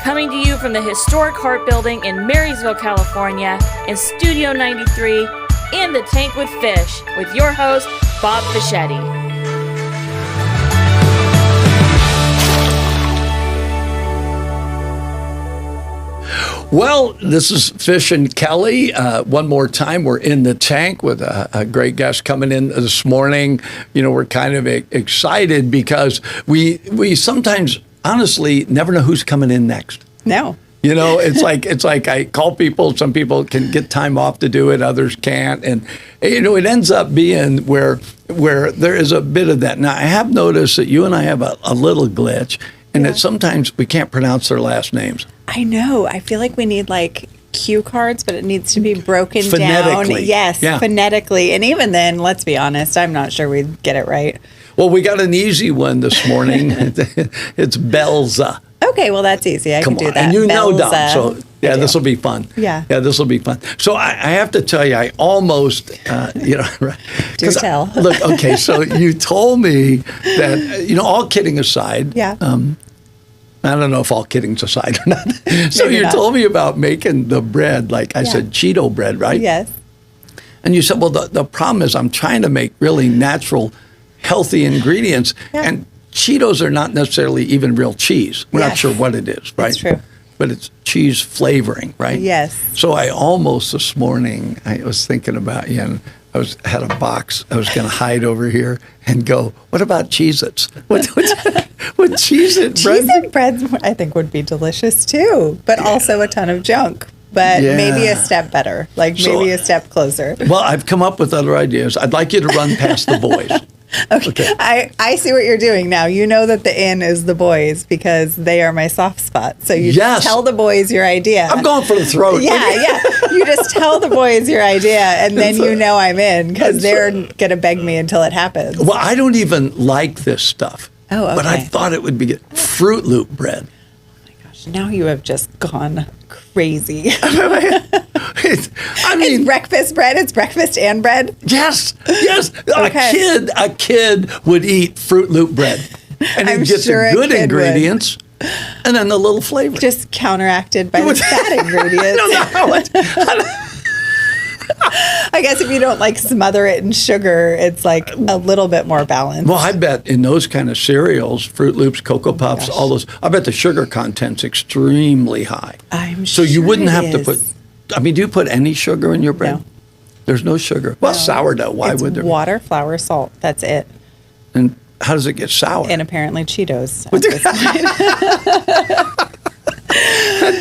coming to you from the historic Hart Building in Marysville, California, in Studio 93, in the Tank with Fish, with your host, Bob Fischetti. Well, this is Fish and Kelly. One more time, we're in the tank with a great guest coming in this morning. You know, we're kind of excited because we sometimes, honestly, never know who's coming in next. No. You know, it's like I call people. Some people can get time off to do it, others can't, and you know, it ends up being where there is a bit of that. Now, I have noticed that you and I have a little glitch, and that sometimes we can't pronounce their last names. I know. I feel like we need like cue cards, but it needs to be broken down. Yes, phonetically. And even then, let's be honest, I'm not sure we'd get it right. Well, we got an easy one this morning. It's Belza. Okay, well, that's easy. I can do that. And you know Dom, so yeah, this will be fun. Yeah, this will be fun. So I have to tell you, I almost, do tell. Look, okay, so you told me that, you know, all kidding aside. Yeah. I don't know if all kiddings aside or not. So you told me about making the bread, like I said, Cheeto bread, right? Yes. And you said, well, the problem is I'm trying to make really natural, healthy ingredients, and Cheetos are not necessarily even real cheese. We're not sure what it is, right? That's true. But it's cheese flavoring, right? Yes. So I almost this morning, I was thinking about you, and had a box. I was going to hide over here and go, what about Cheez-Its? What Cheez-It bread? Cheez-It bread, I think, would be delicious too, but also a ton of junk. But maybe a step better, maybe a step closer. Well, I've come up with other ideas. I'd like you to run past the boys. Okay. I see what you're doing now. You know that the in is the boys because they are my soft spot. So you just tell the boys your idea. I'm going for the throat. Yeah. You just tell the boys your idea, and then you know I'm in because they're going to beg me until it happens. Well, I don't even like this stuff. Oh, okay. But I thought it would be good. Fruit Loop bread. Oh, my gosh. Now you have just gone crazy. I mean, it's breakfast bread. It's breakfast and bread. Yes. Okay. A kid would eat Fruit Loop bread, and he'd get the good ingredients, and then the little flavor. Just counteracted by the bad ingredients. I don't know how I guess if you don't smother it in sugar, it's a little bit more balanced. Well, I bet in those kind of cereals, Fruit Loops, Cocoa Puffs, all those, I bet the sugar content's extremely high. I'm sure. So you wouldn't have to put. I mean, do you put any sugar in your bread? No. There's no sugar. Well, sourdough. Why would there? Water, flour, salt. That's it. And how does it get sour? And apparently Cheetos.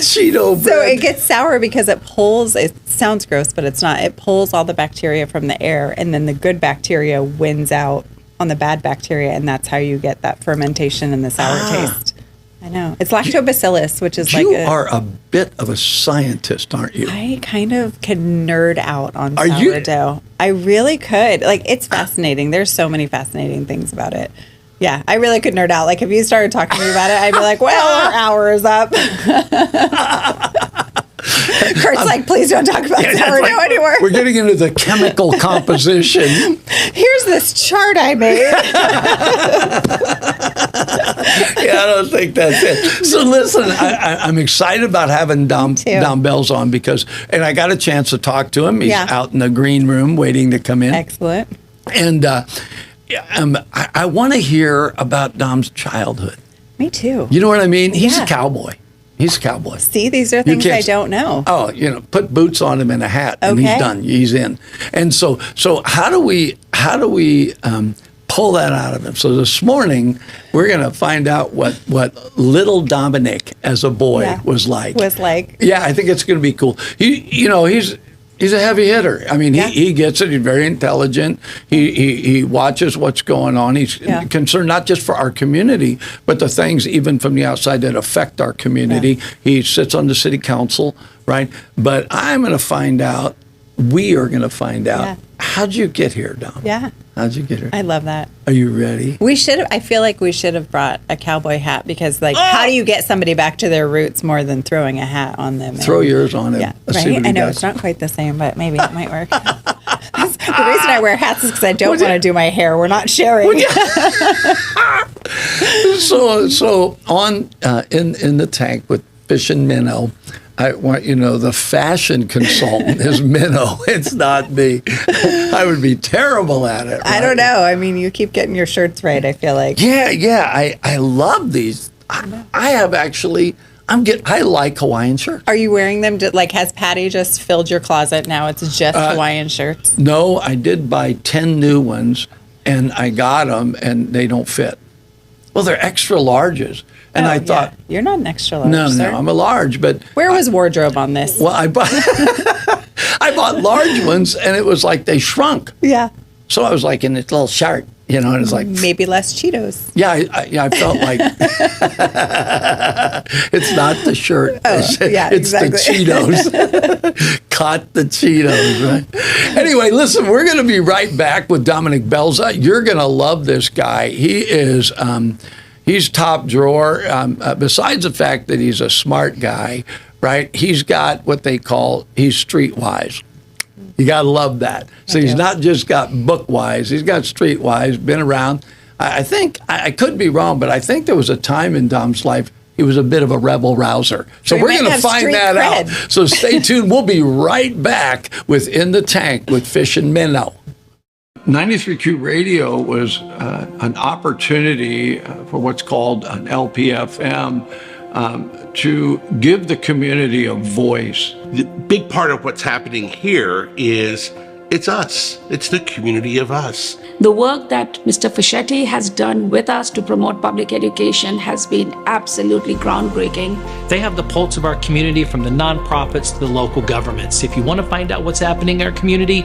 Cheeto bread. So it gets sour because it pulls. It sounds gross, but it's not. It pulls all the bacteria from the air, and then the good bacteria wins out on the bad bacteria, and that's how you get that fermentation and the sour taste. I know. It's lactobacillus, which is You are a bit of a scientist, aren't you? I kind of can nerd out on Are sourdough. You? I really could. It's fascinating. There's so many fascinating things about it. Yeah, I really could nerd out. If you started talking to me about it, I'd be like, well, our hour is up. Kurt's please don't talk about sourdough anymore. We're getting into the chemical composition. Here's this chart I made. I don't think that's it. So listen, I'm excited about having Dom Belza on and I got a chance to talk to him. He's out in the green room waiting to come in. Excellent. And I want to hear about Dom's childhood. Me too. You know what I mean? He's a cowboy. He's a cowboy. See, these are things I don't know. Oh, put boots on him and a hat, and he's done. He's in. And so how do we pull that out of him? So this morning we're going to find out what little Dominique as a boy was like. Yeah, I think it's going to be cool. He's a heavy hitter. I mean, he gets it. He's very intelligent. He watches what's going on. He's concerned not just for our community, but the things even from the outside that affect our community. Yeah. He sits on the city council, right? But I'm going to find out, we are going to find out, how'd you get here, Dom? Yeah. How'd you get here? I love that. Are you ready? I feel like we should have brought a cowboy hat because, how do you get somebody back to their roots more than throwing a hat on them? Throw yours on him. Yeah, right? I know it's not quite the same, but maybe it might work. The reason I wear hats is because I don't want to do my hair. We're not sharing. So on in the tank with Fish Minnow. I want the fashion consultant is Minnow. It's not me. I would be terrible at it. Right? I don't know. I mean, you keep getting your shirts right, I feel like. Yeah. I love these. I have actually. I like Hawaiian shirts. Are you wearing them? Has Patty just filled your closet now? It's just Hawaiian shirts? No, I did buy 10 new ones, and I got them, and they don't fit. Well, they're extra larges. And I thought... You're not an extra large, No, sir. I'm a large, but... Where was wardrobe on this? Well, I bought large ones, and it was like they shrunk. Yeah. So I was like in this little shirt, and it's like... Maybe less Cheetos. Yeah, I felt like... It's not the shirt. It's exactly. the Cheetos. Caught the Cheetos, right? Anyway, listen, we're going to be right back with Dominique Belza. You're going to love this guy. He is... He's top drawer. Besides the fact that he's a smart guy, right? He's got what they call, he's streetwise. You got to love that. So he's not just got book wise, he's got streetwise, been around. I think, I could be wrong, but I think there was a time in Dom's life he was a bit of a rebel rouser. So we're going to find that out. So stay tuned. We'll be right back with In the Tank with Fish and Minnow. 93Q Radio was an opportunity for what's called an LPFM to give the community a voice. The big part of what's happening here is it's us. It's the community of us. The work that Mr. Fischetti has done with us to promote public education has been absolutely groundbreaking. They have the pulse of our community, from the nonprofits to the local governments. If you want to find out what's happening in our community,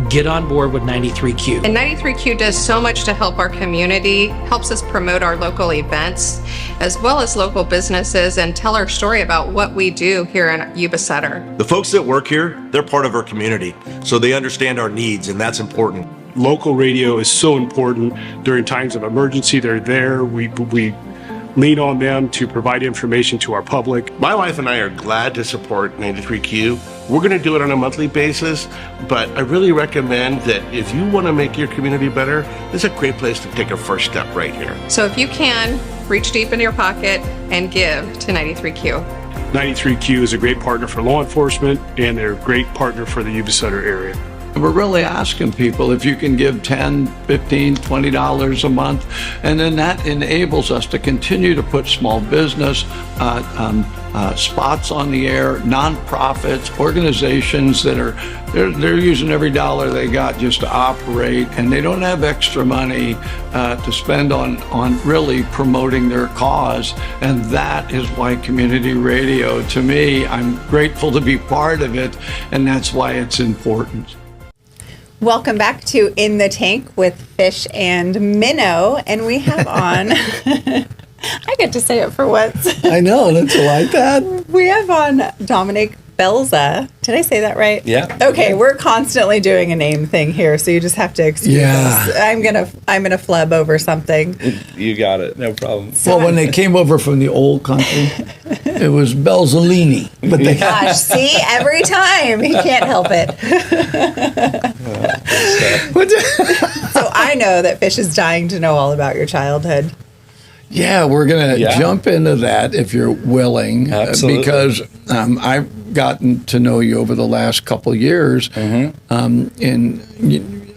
get on board with 93Q. And 93Q does so much to help our community, helps us promote our local events, as well as local businesses, and tell our story about what we do here in Yuba Sutter. The folks that work here, they're part of our community, so they understand our needs, and that's important. Local radio is so important during times of emergency. They're there. We lean on them to provide information to our public. My wife and I are glad to support 93Q. We're going to do it on a monthly basis, but I really recommend that if you want to make your community better, this is a great place to take a first step right here. So if you can, reach deep into your pocket and give to 93Q. 93Q is a great partner for law enforcement, and they're a great partner for the Yuba Sutter area. We're really asking people if you can give $10, $15, $20 a month, and then that enables us to continue to put small business spots on the air, nonprofits, organizations that are they're using every dollar they got just to operate, and they don't have extra money to spend on really promoting their cause. And that is why community radio, to me, I'm grateful to be part of it, and that's why it's important. Welcome back to In the Tank with Fish and Minnow, and we have on, I get to say it for once. I know, don't you like that? We have on Dominique Belza. Did I say that right? Yeah. Okay, we're constantly doing a name thing here, so you just have to excuse us. I'm gonna flub over something. You got it, no problem. Well, when they came over from the old country, it was Belzalini. But they Gosh, see, every time he can't help it. So I know that Fish is dying to know all about your childhood. Yeah, we're going to jump into that if you're willing. Absolutely. Because I've gotten to know you over the last couple of years in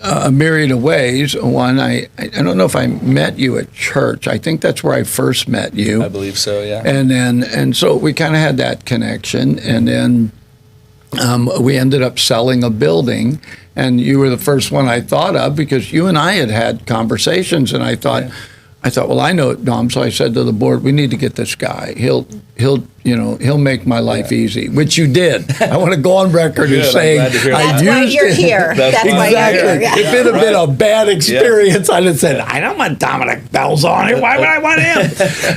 a myriad of ways. One, I don't know if I met you at church. I think that's where I first met you. I believe so, yeah. And so we kind of had that connection. And then we ended up selling a building. And you were the first one I thought of because you and I had conversations. And I thought... well, I know Dom, so I said to the board, we need to get this guy. He'll make my life easy, which you did. I want to go on record as saying That's why you're here. That's why you're here. Yeah. If it had been a bad experience, I'd have said, I don't want Dominique Belza on it. Why would I want him?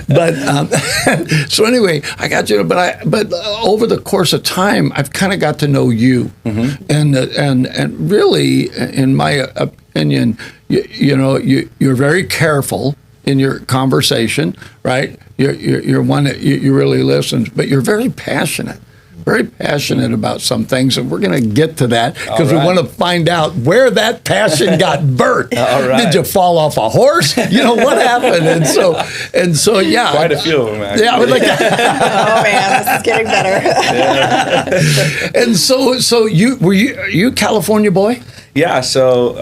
But so anyway, I got you. But over the course of time, I've kind of got to know you, and really, in my opinion, you're very careful in your conversation, right? You're one that you really listens, but you're very passionate. very passionate about some things, and we're going to get to that because All right. we want to find out where that passion got burnt. All right. Did you fall off a horse? What happened? And so, yeah. Quite a few of them, actually. Yeah, I was like, Oh man, this is getting better. and so are you a California boy? Yeah, so,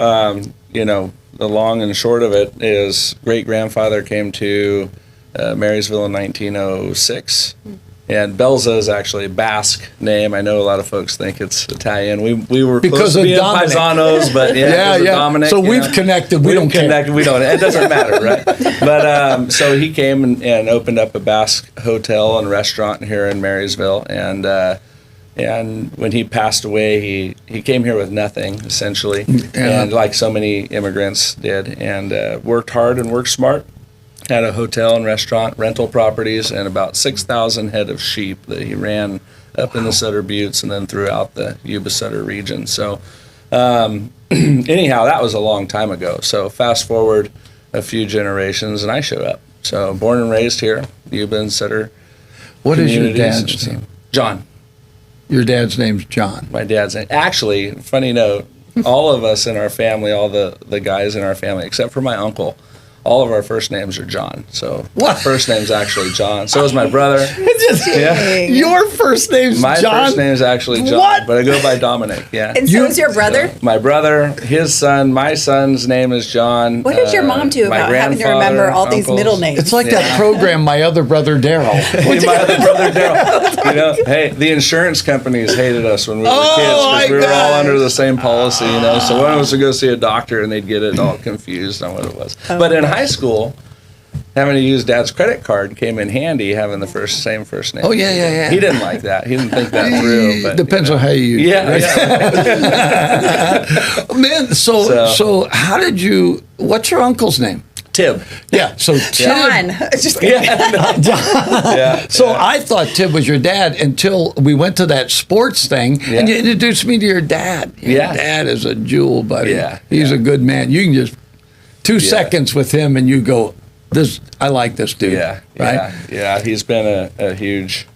the long and short of it is great-grandfather came to Marysville in 1906. And Belza is actually a Basque name. I know a lot of folks think it's Italian. We were Because close to of being Dominic. paisanos, but Yeah, because of yeah. Dominic. So we've connected. We don't care. We don't. It doesn't matter, right? But so he came and opened up a Basque hotel and restaurant here in Marysville, and when he passed away, he came here with nothing essentially, and like so many immigrants did, and worked hard and worked smart. Had a hotel and restaurant, rental properties, and about 6,000 head of sheep that he ran up in the Sutter Buttes and then throughout the Yuba Sutter region. So anyhow, that was a long time ago. So fast forward a few generations and I showed up. So born and raised here, Yuba and Sutter. What is your communities. dad's name? John. Your dad's name's John. My dad's name. Actually, funny note, all of us in our family, all the guys in our family, except for my uncle, all of our first names are John. So my first name's actually John. So is my brother. Your first name's My John? first name is actually John, What? but I go by Dominic. Yeah. And so is your brother? My brother, his son, my son's name is John. What did your mom do my about having to grandfather, remember all these uncles. middle names? It's like that program, My Other Brother Daryl. My other brother Daryl. Hey, the insurance companies hated us when we were kids because we were all under the same policy. So one of us would go see a doctor and they'd get it all confused on what it was. But in high school, having to use Dad's credit card came in handy, having the same first name. Oh, yeah. He didn't like that. He didn't think that through. But Depends on how you use it. Yeah. Man, so how did you, what's your uncle's name? Tib. Yeah, so Tib. John. Just kidding. Yeah. So I thought Tib was your dad until we went to that sports thing and you introduced me to your dad. Your dad is a jewel, buddy. Yeah. He's a good man. You can just 2 seconds with him and you go, I like this dude. Yeah. Right? Yeah. He's been a huge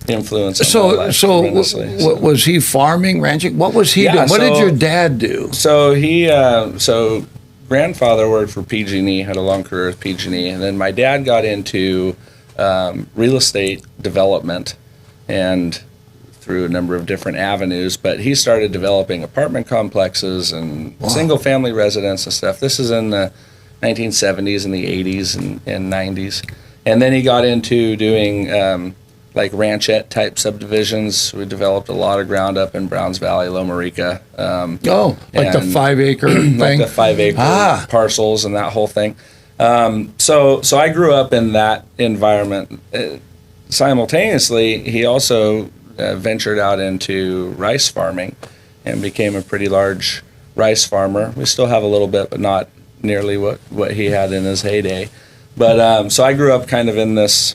influence on my life, So tremendously. what was he farming, ranching? What was he doing? What did your dad do? So so grandfather worked for PG&E, had a long career with PG&E, and then my dad got into real estate development and through a number of different avenues, but he started developing apartment complexes and single-family residence and stuff. This is in the 1970s and the 80s and 90s. And then he got into doing like ranchette type subdivisions. We developed a lot of ground up in Browns Valley, Loma Rica. Like the 5 acre thing? Like the 5 acre parcels and that whole thing. So I grew up in that environment. Simultaneously, he also ventured out into rice farming and became a pretty large rice farmer. We still have a little bit, but not nearly what he had in his heyday. But so I grew up kind of in this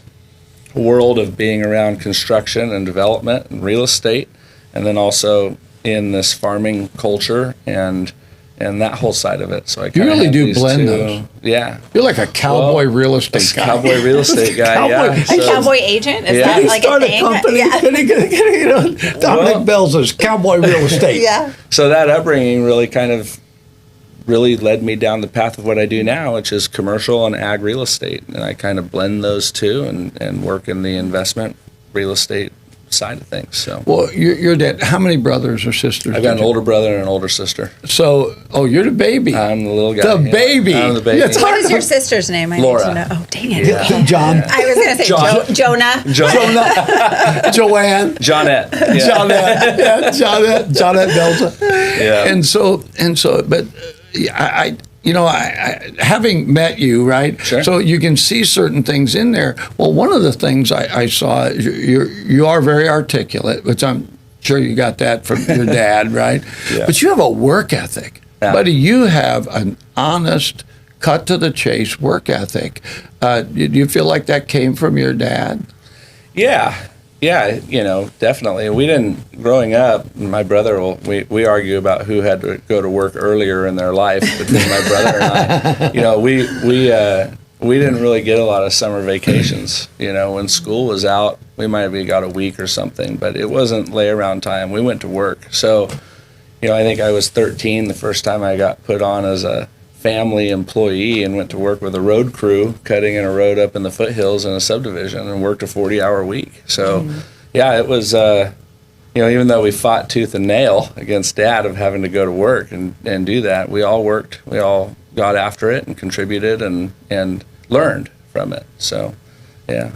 world of being around construction and development and real estate, and then also in this farming culture and that whole side of it. So I You really do blend two. those. Yeah. You're like a cowboy real estate guy. Cowboy real estate guy, Cowboy- yeah. A cowboy agent? Is that like Start a a thing? company. Yeah. Dominique Belza's Cowboy Real Estate. Yeah. So that upbringing really led me down the path of what I do now, which is commercial and ag real estate. And I kind of blend those two and work in the investment real estate side of things. So, Well, your dad, how many brothers or sisters? I've got did an you- older brother and an older sister. So, you're the baby. I'm the little guy. The baby. I'm the baby. Yeah, it's What is your sister's name? I Laura. need to know. Oh, dang it. John. I was going to say Jonah. Joanne. Johnette. Yeah. Johnette Belza. Yeah. And so, but I having met you, right? Sure. So you can see certain things in there. Well, one of the things I saw, you are very articulate, which I'm sure you got that from your dad, right? Yeah. But you have a work ethic. Yeah. Buddy, you have an honest, cut to the chase work ethic. Do you feel like that came from your dad? Yeah, definitely. We didn't, growing up, my brother, we argue about who had to go to work earlier in their life between my brother and I. we didn't really get a lot of summer vacations. When school was out, we might have got a week or something, but it wasn't lay around time. We went to work. So, I think I was 13 the first time I got put on as a family employee and went to work with a road crew cutting in a road up in the foothills in a subdivision and worked a 40-hour week. So, yeah, it was, even though we fought tooth and nail against Dad of having to go to work and do that, we all worked. We all got after it and contributed and learned from it. So, yeah.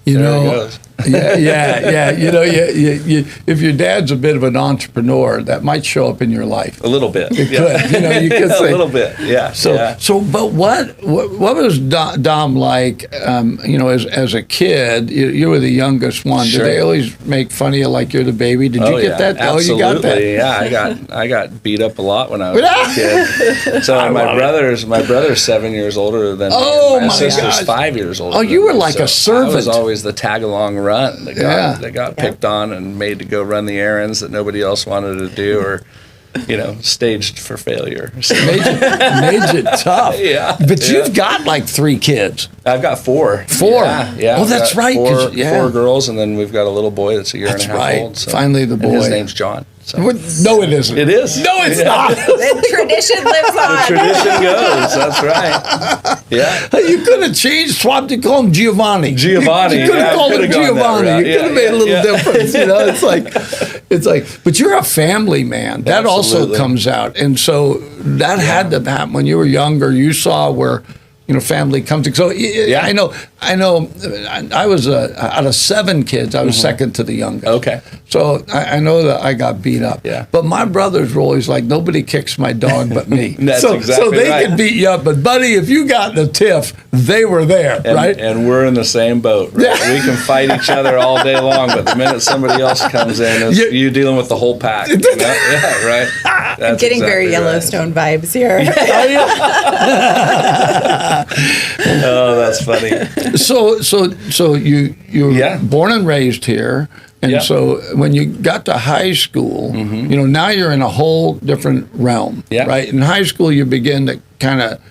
Yeah. If your dad's a bit of an entrepreneur, that might show up in your life. A little bit. It could. You could say a little bit. Yeah. But what was Dom like? As a kid, you were the youngest one. Sure. Did they always make fun of you like you're the baby? Did you get that? Absolutely. Oh, you got that. Yeah, I got beat up a lot when I was a kid. So my brother's 7 years older than me. My sister's 5 years older. Oh, you were like a servant. I was always the tag-along runt that got picked on and made to go run the errands that nobody else wanted to do, or staged for failure. So. Made it tough. Yeah. But you've got like 3 kids. I've got 4. 4. Yeah. Oh, that's right. 4 girls, and then we've got a little boy that's a year and a half old. So. Finally, the boy. And his name's John. So. No, it isn't. It is. No, it's not. The tradition lives on. The tradition goes. That's right. Yeah. You could have swapped to call him Giovanni. You could have called him Giovanni. You could have made a little difference. It's like, but you're a family man. That also comes out, and so that had to happen when you were younger. You saw where. Family comes. So I know. I was out of 7 kids. I was second to the youngest. Okay. So I know that I got beat up. Yeah. But my brothers were always like, nobody kicks my dog but me. That's so exactly they right. could beat you up. But buddy, if you got in a tiff, they were there, right? And we're in the same boat. Right? Yeah. We can fight each other all day long, but the minute somebody else comes in, it's you dealing with the whole pack. Yeah, right. That's I'm getting very exactly Yellowstone vibes here. Oh, that's funny. So you were born and raised here, and so when you got to high school, now you're in a whole different realm, right? In high school, you begin to kind of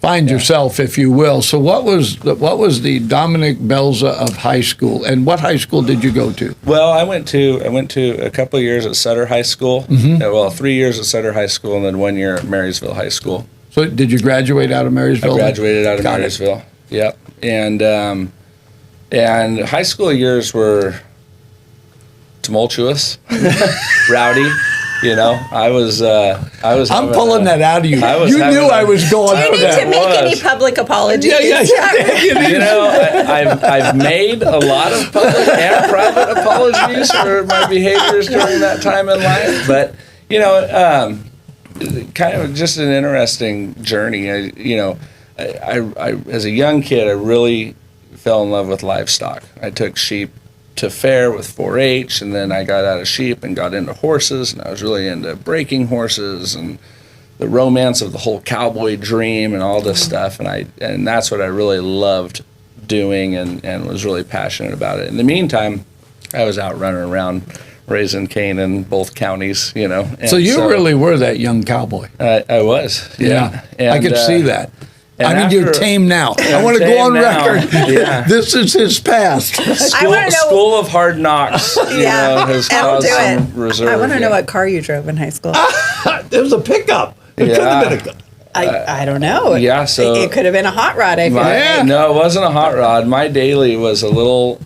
find yourself, if you will. So what was the Dominique Belza of high school, and what high school did you go to? Well, I went to a couple of years at Sutter High School. 3 years at Sutter High School, and then 1 year at Marysville High School. So did you graduate out of Marysville? I graduated out of Marysville. Yep. And high school years were tumultuous, rowdy. I was. I'm pulling that out of you. You knew I was going for that. Do you need to make any public apologies? I've made a lot of public and private apologies for my behaviors during that time in life, but kind of just an interesting journey. I as a young kid, I really fell in love with livestock. I took sheep to fair with 4-H, and then I got out of sheep and got into horses, and I was really into breaking horses and the romance of the whole cowboy dream and all this stuff, and that's what I really loved doing and was really passionate about it. In the meantime, I was out running around raising cane in both counties, So you really were that young cowboy. I was, yeah. And, I could see that. You're tame now. I want to go on record. Yeah. This is his past. School of Hard Knocks, has caused some reserve. I want to know what car you drove in high school. It was a pickup. It could have been I don't know. Yeah, so it could have been a hot rod. No, it wasn't a hot rod. My daily was a little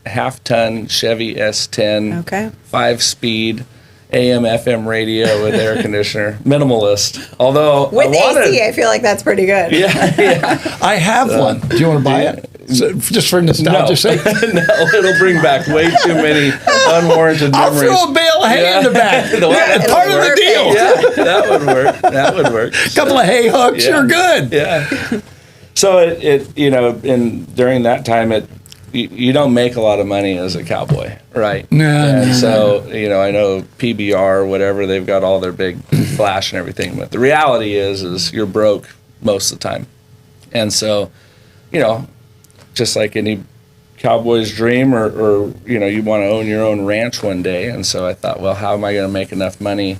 half-ton Chevy S10, 5-speed. AM, FM radio with air conditioner, minimalist. Although with AC, I feel like that's pretty good. Yeah. I have one. Do you want to buy it? Just for nostalgia's sake? No, it'll bring back way too many unwarranted memories. I'll throw a bale of hay in the back. It's part of the deal. Yeah, that would work. A couple of hay hooks, you're good. Yeah. So it during that time you don't make a lot of money as a cowboy, right? No. So, I know PBR, whatever, they've got all their big flash and everything, but the reality is you're broke most of the time. And so, just like any cowboy's dream or you want to own your own ranch one day. And so I thought, well, how am I going to make enough money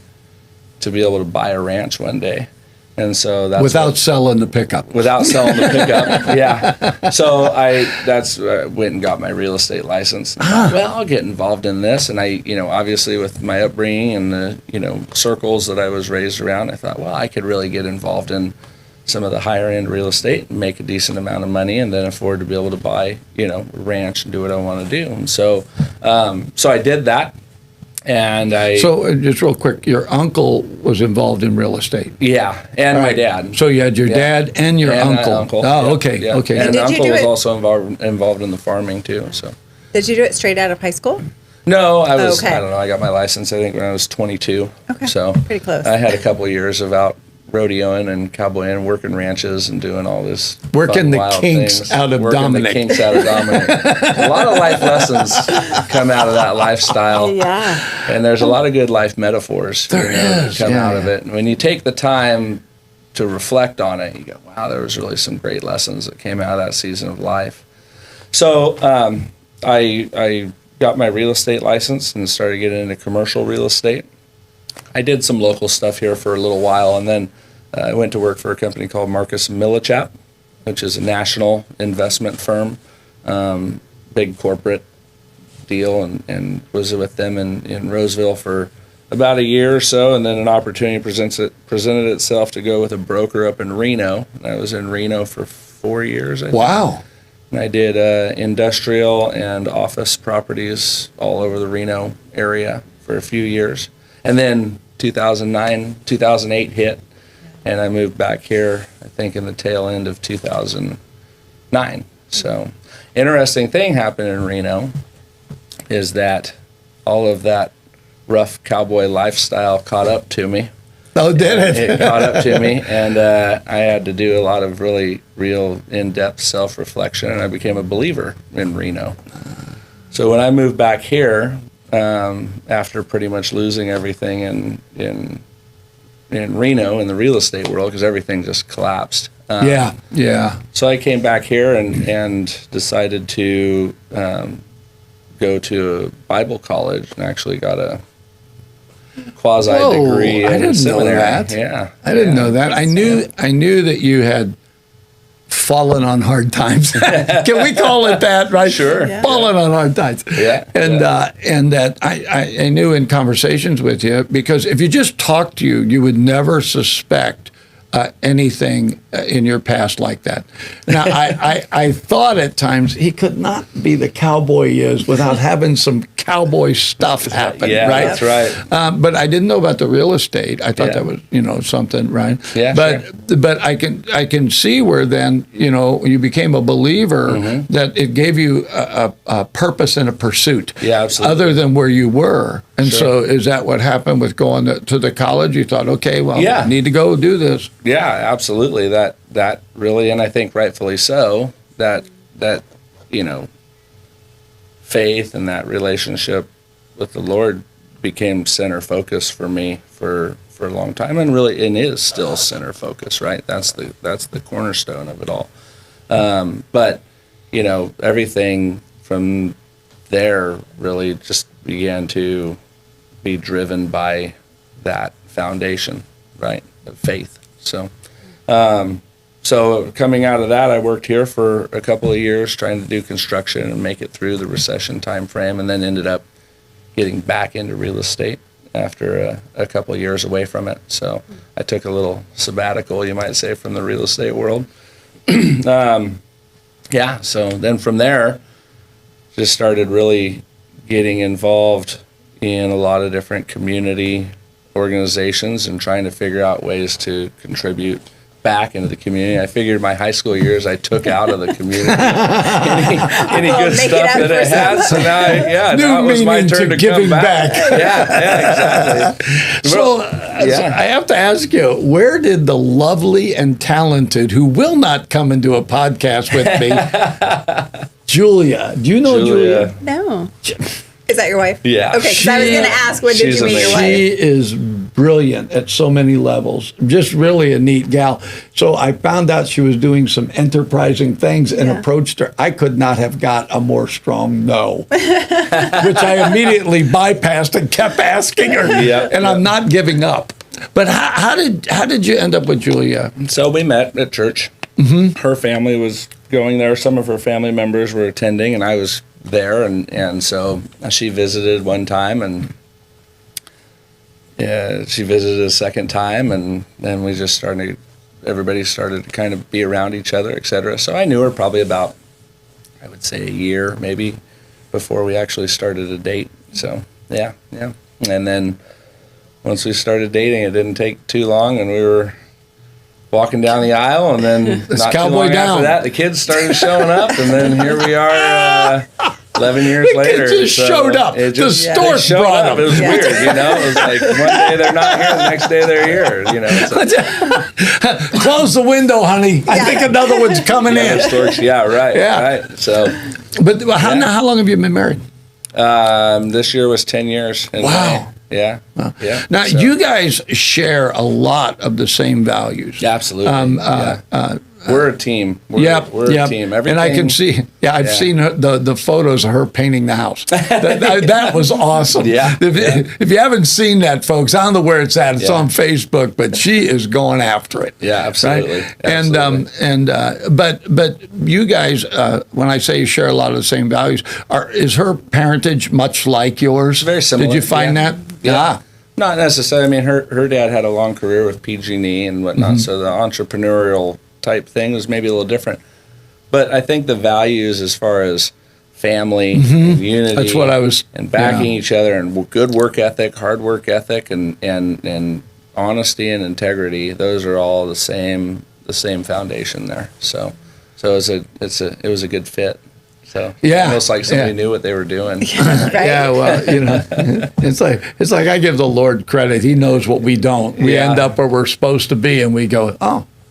to be able to buy a ranch one day? And so that's without selling the pickup. Without selling the pickup, yeah. So I went and got my real estate license. Well, I'll get involved in this, and I, obviously with my upbringing and the, circles that I was raised around, I thought, well, I could really get involved in some of the higher end real estate and make a decent amount of money, and then afford to be able to buy, a ranch and do what I want to do. And so, so I did that. And So just real quick, your uncle was involved in real estate. Yeah, and my dad. So you had your dad and your uncle. Oh, yeah, okay, yeah. okay. And did you uncle do was it- also involved in the farming too. So Did you do it straight out of high school? no, I was. Okay. I don't know. I got my license, I think, when I was 22. Okay, So pretty close. I had a couple of years of out rodeoing and cowboying, working ranches, and doing all this. Working fun, the wild kinks things. out of Working Dominic. The kinks out of Dominic. A lot of life lessons come out of that lifestyle. Yeah. And there's a lot of good life metaphors that come out of it. And when you take the time to reflect on it, you go, wow, there was really some great lessons that came out of that season of life. So I got my real estate license and started getting into commercial real estate. I did some local stuff here for a little while, and then I went to work for a company called Marcus & Millichap, which is a national investment firm, big corporate deal, and was with them in Roseville for about a year or so, and then an opportunity presented itself to go with a broker up in Reno. And I was in Reno for 4 years, I think. Wow. And I did industrial and office properties all over the Reno area for a few years. And then 2008 hit, and I moved back here, I think, in the tail end of 2009. So, interesting thing happened in Reno is that all of that rough cowboy lifestyle caught up to me. Oh, did it? It caught up to me, and I had to do a lot of really real in-depth self-reflection, and I became a believer in Reno. So when I moved back here, after pretty much losing everything in Reno in the real estate world, because everything just collapsed. Yeah. So I came back here and decided to go to a Bible college and actually got a quasi degree. I in didn't know seminary. that. Yeah, I didn't know that. I knew that you had fallen on hard times. Can we call it that, right? Sure. Yeah. Fallen on hard times. Yeah. And that I knew in conversations with you, because if you just talked to you, you would never suspect anything in your past like that. Now, I thought at times he could not be the cowboy he is without having some cowboy stuff happen, Yeah, right? that's right. But I didn't know about the real estate. I thought that was, something, right? Yeah, But I can see where then, you became a believer, that it gave you a purpose and a pursuit. Yeah, absolutely. Other than where you were. And so is that what happened with going to the college? You thought, okay, well, I need to go do this. Yeah, absolutely. That really, and I think rightfully so, that faith and that relationship with the Lord became center focus for me for a long time, and really, and is still center focus, right? That's the cornerstone of it all. But everything from there really just began to be driven by that foundation, right, of faith. So coming out of that, I worked here for a couple of years trying to do construction and make it through the recession time frame, and then ended up getting back into real estate after a couple of years away from it. So I took a little sabbatical, you might say, from the real estate world. So then from there, just started really getting involved in a lot of different community organizations and trying to figure out ways to contribute back into the community. I figured my high school years I took out of the community any good stuff that it had. So now it was my turn to come back. Yeah, exactly. So I have to ask you, where did the lovely and talented, who will not come into a podcast with me, Julia? Do you know Julia? No. Is that your wife? Yeah. Okay, because I was going to ask, when did you meet your wife? She is brilliant at so many levels. Just really a neat gal. So I found out she was doing some enterprising things and approached her. I could not have got a more strong no, which I immediately bypassed and kept asking her. And I'm not giving up. But how did you end up with Julia? So we met at church. Mm-hmm. Her family was going there. Some of her family members were attending, and I was there. And so she visited one time, and she visited a second time, and then we just everybody started to kind of be around each other, et cetera. So I knew her probably about, I would say, a year maybe before we actually started to date. So, yeah. And then once we started dating, it didn't take too long, and we were walking down the aisle, and then not too long after that, the kids started showing up, and then here we are 11 years later. It just showed up. The stork brought them. It was weird, It was like one day they're not here, the next day they're here, So. Close the window, honey. I think another one's coming in. Storks, right. So, but how long have you been married? This year was 10 years. Wow. Yeah. Wow. Yeah. Now, you guys share a lot of the same values. Absolutely. We're a team. We're a team. Everything, and I can see, I've seen the photos of her painting the house. That was awesome. If you haven't seen that, folks, I don't know where it's at. It's on Facebook, but she is going after it. Yeah, absolutely. Right? But you guys, when I say you share a lot of the same values, is her parentage much like yours? Very similar. Did you find that? Yeah. Not necessarily. I mean, her dad had a long career with PG&E and whatnot, so the entrepreneurial type thing was maybe a little different. But I think the values as far as family and unity, that's what I was, and backing each other, and good work ethic, hard work ethic, and honesty and integrity, those are all the same foundation there. So it was a good fit. So almost like somebody knew what they were doing. Right? Yeah, well, it's like I give the Lord credit. He knows what we don't. We end up where we're supposed to be, and we go,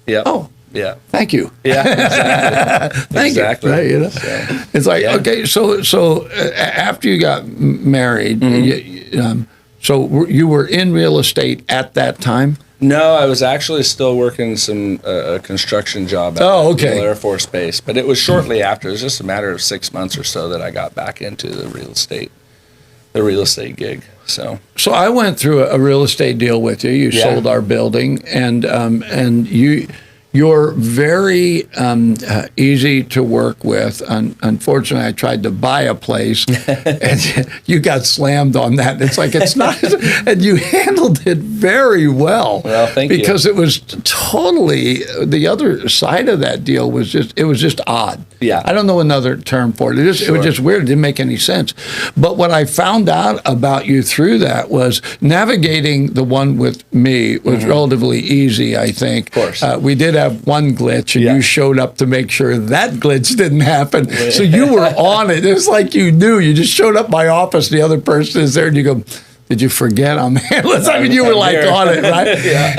yeah. Thank you. Yeah, exactly. Thank you. Right, So, it's like okay. So after you got married, so you were in real estate at that time. No, I was actually still working a construction job at the Air Force Base, but it was shortly after. It was just a matter of 6 months or so that I got back into the real estate gig. So I went through a real estate deal with you. You sold our building, and you're very easy to work with. Unfortunately, I tried to buy a place, and you got slammed on that. It's like, it's not, and you handled it very well. Well, thank you. Because it was totally, the other side of that deal was just odd. Yeah. I don't know another term for it. It was just weird. It didn't make any sense. But what I found out about you through that was navigating the one with me was relatively easy, I think. Of course. We did have one glitch, and you showed up to make sure that glitch didn't happen. So you were on it. It was like you knew. You just showed up at my office, the other person is there, and you go, did you forget I'm handless? I mean, you were like on it, right?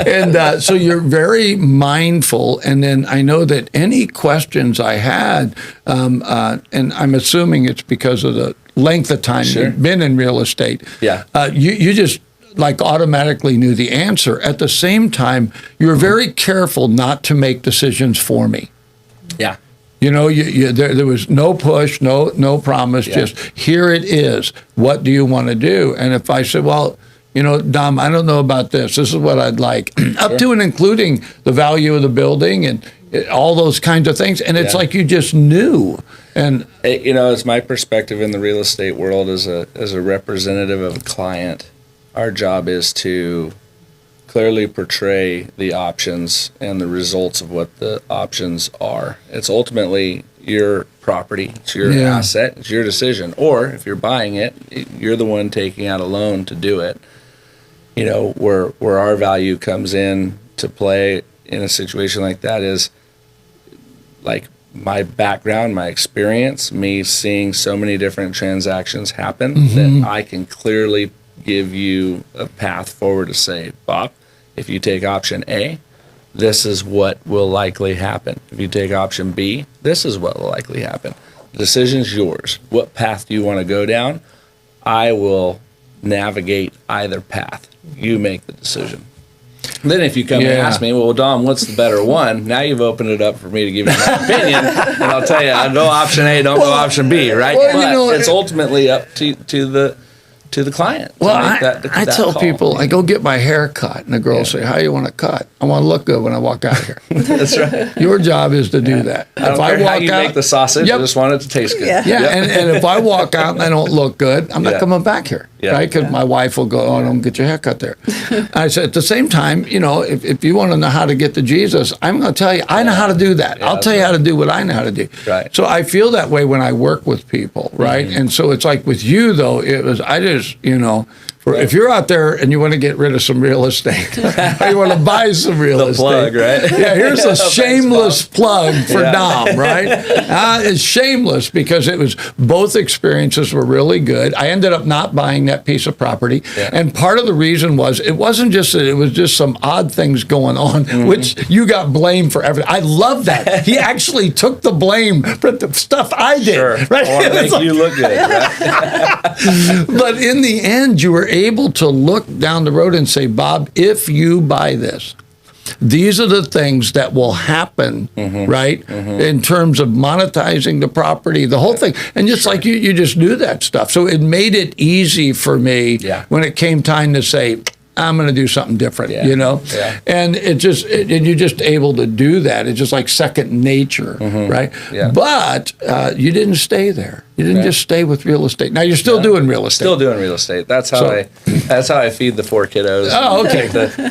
And so you're very mindful. And then I know that any questions I had, and I'm assuming it's because of the length of time you've been in real estate. You just like automatically knew the answer. At the same time, you were very careful not to make decisions for me. Yeah. There was no push, no promise, just here it is. What do you want to do? And if I said, well, Dom, I don't know about this. This is what I'd like, up to and including the value of the building and all those kinds of things. And it's like you just knew. And it's my perspective in the real estate world as a representative of a client. Our job is to clearly portray the options and the results of what the options are. It's ultimately your property, it's your asset, it's your decision. Or if you're buying it, you're the one taking out a loan to do it. Where our value comes in to play in a situation like that is like my background, my experience, me seeing so many different transactions happen that I can clearly give you a path forward to say, Bob, if you take option A, this is what will likely happen. If you take option B, this is what will likely happen. The decision's yours. What path do you want to go down? I will navigate either path. You make the decision. Then if you come and ask me, well, Dom, what's the better one? Now you've opened it up for me to give you my opinion, and I'll tell you, I'll go option A, don't go option B, right? But it's ultimately up to to the client. Well, to make I that tell call. people, I go get my hair cut, and the girl will say, "How you want it cut?" I want to look good when I walk out of here. That's right. Your job is to do that. I don't care how you make the sausage. I just want it to taste good. Yeah, and if I walk out and I don't look good, I'm not coming back here, right? Because my wife will go, "Oh, don't get your hair cut there." I said, at the same time, if you want to know how to get to Jesus, I'm going to tell you, I know how to do that. I'll tell you how to do what I know how to do. Right. So I feel that way when I work with people, right? Mm-hmm. And so it's like with you, though, if you're out there and you want to get rid of some real estate, or you want to buy some real estate, plug, right? Yeah, here's a shameless plug for Dom, right? It's shameless because both experiences were really good. I ended up not buying that piece of property, and part of the reason was it wasn't just that it was just some odd things going on, which you got blamed for everything. I love that he actually took the blame for the stuff I did. Sure. Right? I want to make you look good, right? But in the end, you were able to look down the road and say, Bob, if you buy this, these are the things that will happen, right? In terms of monetizing the property, the whole thing. And just like you just knew that stuff. So it made it easy for me when it came time to say, I'm going to do something different, Yeah. And and you're just able to do that. It's just like second nature, right? Yeah. But you didn't stay there. You didn't just stay with real estate. Now you're still doing real estate. Still doing real estate. That's how I feed the 4 kiddos. Oh, okay.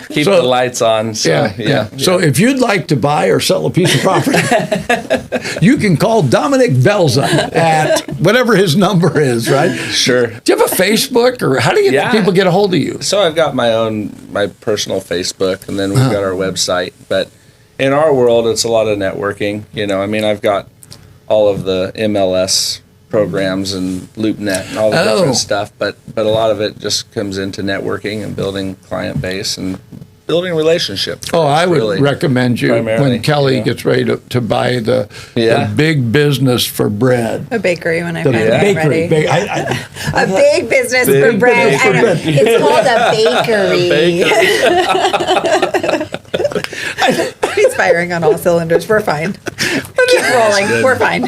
Keep the lights on. So, yeah. So if you'd like to buy or sell a piece of property, you can call Dominique Belza at whatever his number is, right? Sure. Do you have a Facebook, or how do people get a hold of you? So I've got my personal Facebook, and then we've got our website. But in our world, it's a lot of networking. I've got all of the MLS programs and LoopNet and all the different stuff, but a lot of it just comes into networking and building client base and building relationships. Oh, I would recommend you when Kelly gets ready to buy the big business for bread. A bakery when I find it ready. A big business for bread. It's called a bakery. He's firing on all cylinders. We're fine. Keep rolling. We're fine.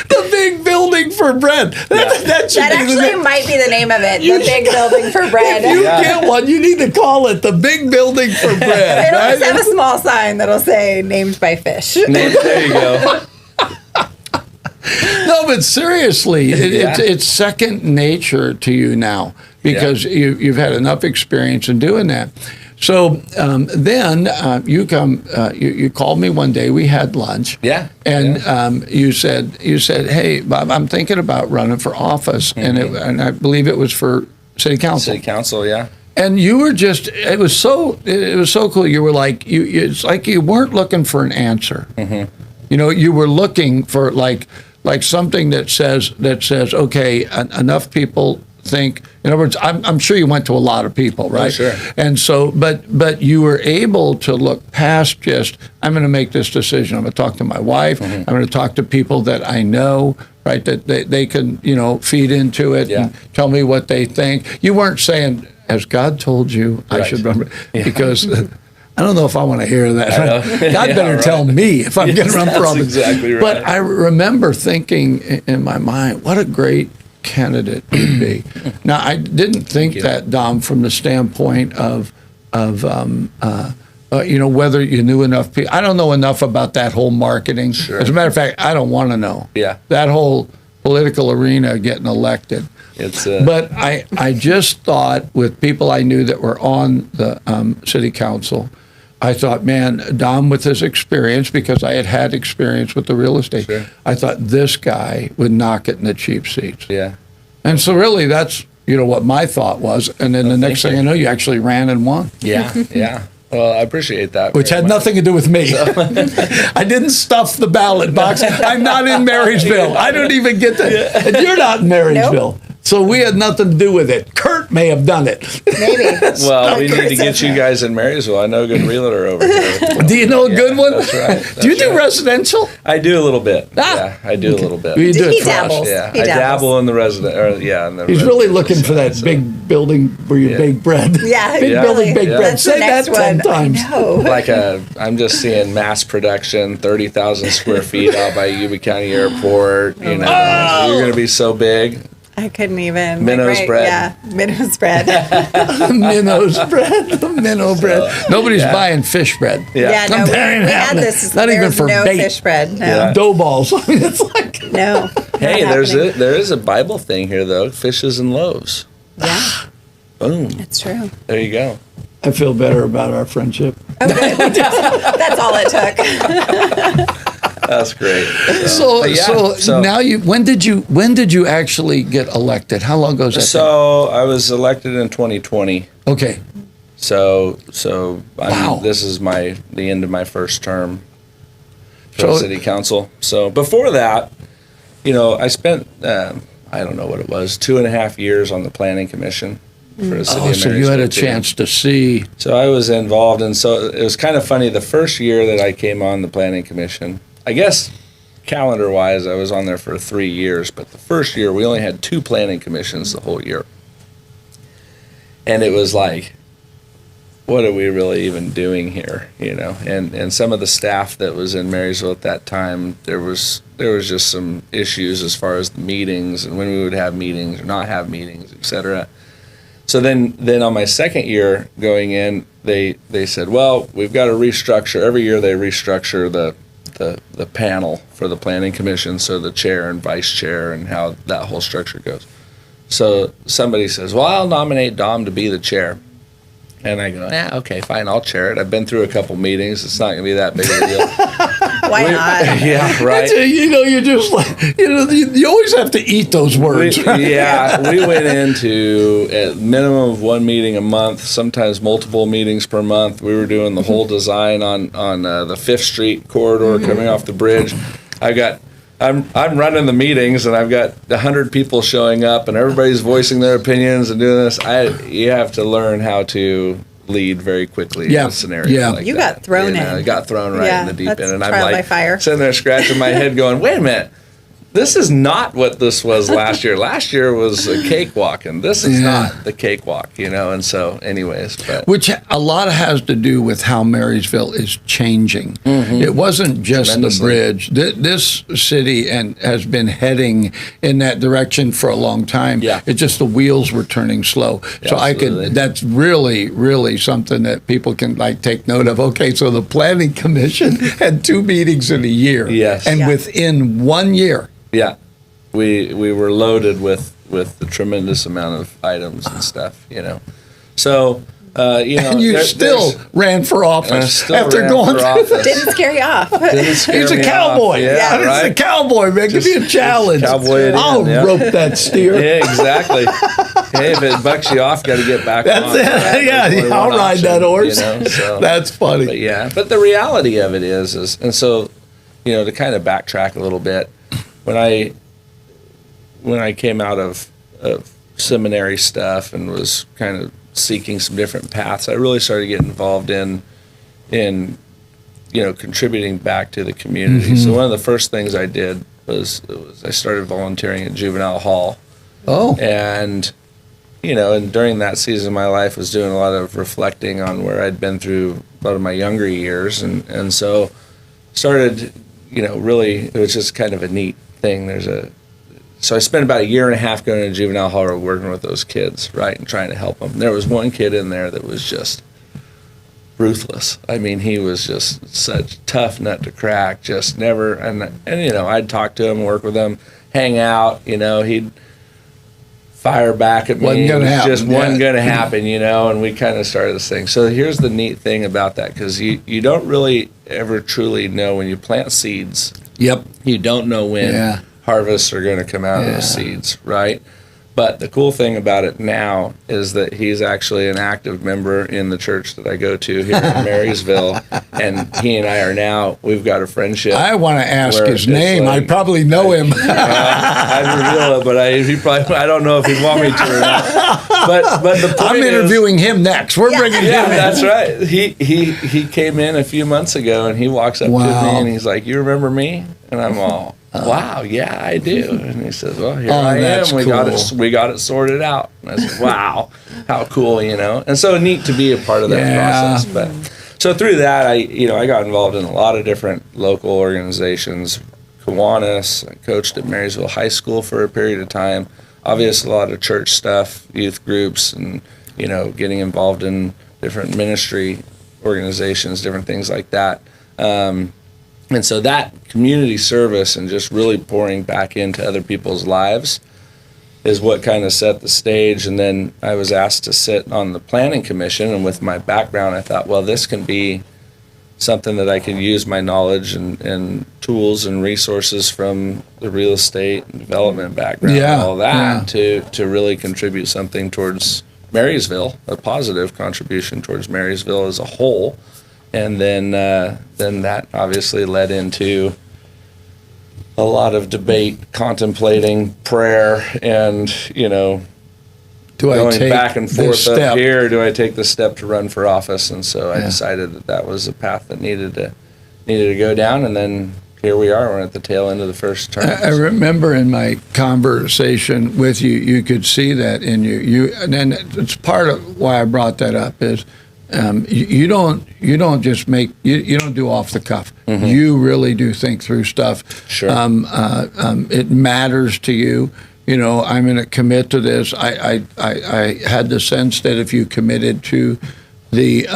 The big building for bread. That actually might be the name of it. The big building for bread. If you get one, you need to call it the big building for bread. It'll just have a small sign that'll say "Named by Fish." There you go. No, but seriously, it's second nature to you now because you've had enough experience in doing that. So then you called me one day. We had lunch. Yeah. And you said, "Hey, Bob, I'm thinking about running for office," and I believe it was for city council. City council, yeah. And you were it was so cool. You were like it's like you weren't looking for an answer. You were looking for like something that says okay, enough people think. In other words, I'm sure you went to a lot of people, right? Oh, sure. And so, but you were able to look past just, I'm going to make this decision. I'm going to talk to my wife. I'm going to talk to people that I know, right? That they can, feed into it and tell me what they think. You weren't saying, as God told you, I should run, because I don't know if I want to hear that. God better tell me if I'm going to run for office. Exactly right. But I remember thinking in my mind, what a great candidate would be. Now, I didn't think that, Dom, from the standpoint of whether you knew enough people. I don't know enough about that whole marketing. Sure. As a matter of fact, I don't want to know. Yeah. That whole political arena getting elected. But I just thought with people I knew that were on the city council, I thought, man, Dom with his experience, because I had experience with the real estate, I thought this guy would knock it in the cheap seats. Yeah. And so really that's, what my thought was. And then the next thing I know, you actually ran and won. Yeah, yeah. Well, I appreciate that. Which had nothing to do with me. I didn't stuff the ballot box. I'm not in Marysville. I don't even get that. And you're not in Marysville. Nope. So we had nothing to do with it. Kurt may have done it. Maybe. Well, we need to get you guys in Marysville. I know a good realtor over here. Do you know a good one? That's right. Do you do residential? I do a little bit. Yeah, I do a little bit. You do he dabbles. Yeah, he I dabbles. dabble in the resident. He's really looking for that big building where you bake bread. Yeah, big building, bake bread. That's Say that 10 times. I'm just seeing mass production, 30,000 scuare feet out by Yuba County Airport. You're going to be so big. I couldn't even. Minnow spread. Yeah, minnow spread. Minnow spread. The minnow bread. Nobody's buying fish bread. Yeah, no, we had this. Not even for no bait. fish bread. No. Yeah. Dough balls. I mean, it's like No. Hey, not happening. there is a Bible thing here though. Fishes and loaves. Yeah, Boom. it's true. There you go. I feel better about our friendship. Oh, good. That's all it took. That's great. So now when did you actually get elected? How long ago was that? So I was elected in 2020. Okay. So Wow. this is the end of my first term for So- city council. So before that, I spent I don't know what it was, 2.5 years on the planning commission for the city of So you had a Marysville, too. chance to see. So I was involved, and so it was kind of funny. The first year that I came on the planning commission, I guess calendar-wise, I was on there for 3 years, but the first year we only had 2 planning commissions the whole year. And it was like, what are we really even doing here, And some of the staff that was in Marysville at that time, there was just some issues as far as the meetings and when we would have meetings or not have meetings, et cetera. So then on my second year going in, they said, well, we've got to restructure. Every year they restructure the panel for the planning commission, so the chair and vice chair and how that whole structure goes. So somebody says, well, I'll nominate Dom to be the chair. And I go, yeah, okay, fine, I'll chair it. I've been through a couple meetings. It's not going to be that big of a deal. Why not? Yeah, right. You're just like, you always have to eat those words. We went into a minimum of 1 meeting a month, sometimes multiple meetings per month. We were doing the whole design on the 5th Street corridor coming off the bridge. I'm running the meetings, and I've got 100 people showing up, and everybody's voicing their opinions and doing this. You have to learn how to lead very quickly in a scenario like you that. got thrown in. I got thrown right in the deep end, and I'm trial by like fire. sitting there scratching my head, going, "Wait a minute." This is not what this was last year. Last year was a cakewalk, and this is not the cakewalk, And so, anyways, which a lot has to do with how Marysville is changing. Mm-hmm. It wasn't just the bridge. This city has been heading in that direction for a long time. Yeah. It's just the wheels were turning slow. So Absolutely. that's really, really something that people can take note of. Okay, so the planning commission had 2 meetings in a year. Yes. And within 1 year. Yeah, we were loaded with a tremendous amount of items and stuff, So, and you still ran for office after going through this. Didn't scare you off. He's a cowboy. Yeah, right. He's a cowboy, man. Give me a challenge. I'll rope that steer. Yeah, exactly. Hey, if it bucks you off, got to get back on. That's it. Yeah, I'll ride that horse. So. That's funny. But the reality of it is, and so, to kind of backtrack a little bit, when I came out of seminary stuff and was kind of seeking some different paths, I really started getting involved in contributing back to the community. Mm-hmm. So one of the first things I did was I started volunteering at juvenile hall. Oh. And and during that season of my life was doing a lot of reflecting on where I'd been through a lot of my younger years, and so started really, it was just kind of a neat thing. So I spent about 1.5 years going to juvenile hall working with those kids, right, and trying to help them. There was one kid in there that was just ruthless. I mean, he was just such a tough nut to crack, just never, and I'd talk to him, work with him, hang out, he'd fire back at me. Wasn't going to happen, and we kind of started this thing. So here's the neat thing about that, because you don't really ever truly know when you plant seeds. Yep. You don't know when harvests are going to come out of the seeds, right? But the cool thing about it now is that he's actually an active member in the church that I go to here in Marysville, and he and I we've got a friendship. I want to ask his name. I probably know him. I'd reveal it, but I don't know if he'd want me to or not. But the point I'm interviewing him next. We're bringing him in. That's right. He came in a few months ago, and he walks up to me, and he's like, "You remember me?" And I'm all, "Wow, yeah, I do." And he says, "Well, here I am. We got it sorted out." And I said, "Wow, how cool, And so neat to be a part of that process. But so through that, I got involved in a lot of different local organizations. Kiwanis, I coached at Marysville High School for a period of time. obviously a lot of church stuff, youth groups, and, getting involved in different ministry organizations, different things like that. And so that community service and just really pouring back into other people's lives is what kind of set the stage. And then I was asked to sit on the planning commission, and with my background, I thought, well, this can be something that I can use my knowledge and tools and resources from the real estate and development background and all that to really contribute something towards Marysville, a positive contribution towards Marysville as a whole. And then that obviously led into a lot of debate, contemplating, prayer, and going back and forth up here. Do I take the step to run for office? And so I decided that was a path that needed to go down. And then here we are. We're at the tail end of the first term. I remember in my conversation with you, you could see that in you. And then it's part of why I brought that up is. You don't just you don't do off the cuff. Mm-hmm. You really do think through stuff. Sure. It matters to you. I'm going to commit to this. I had the sense that if you committed to the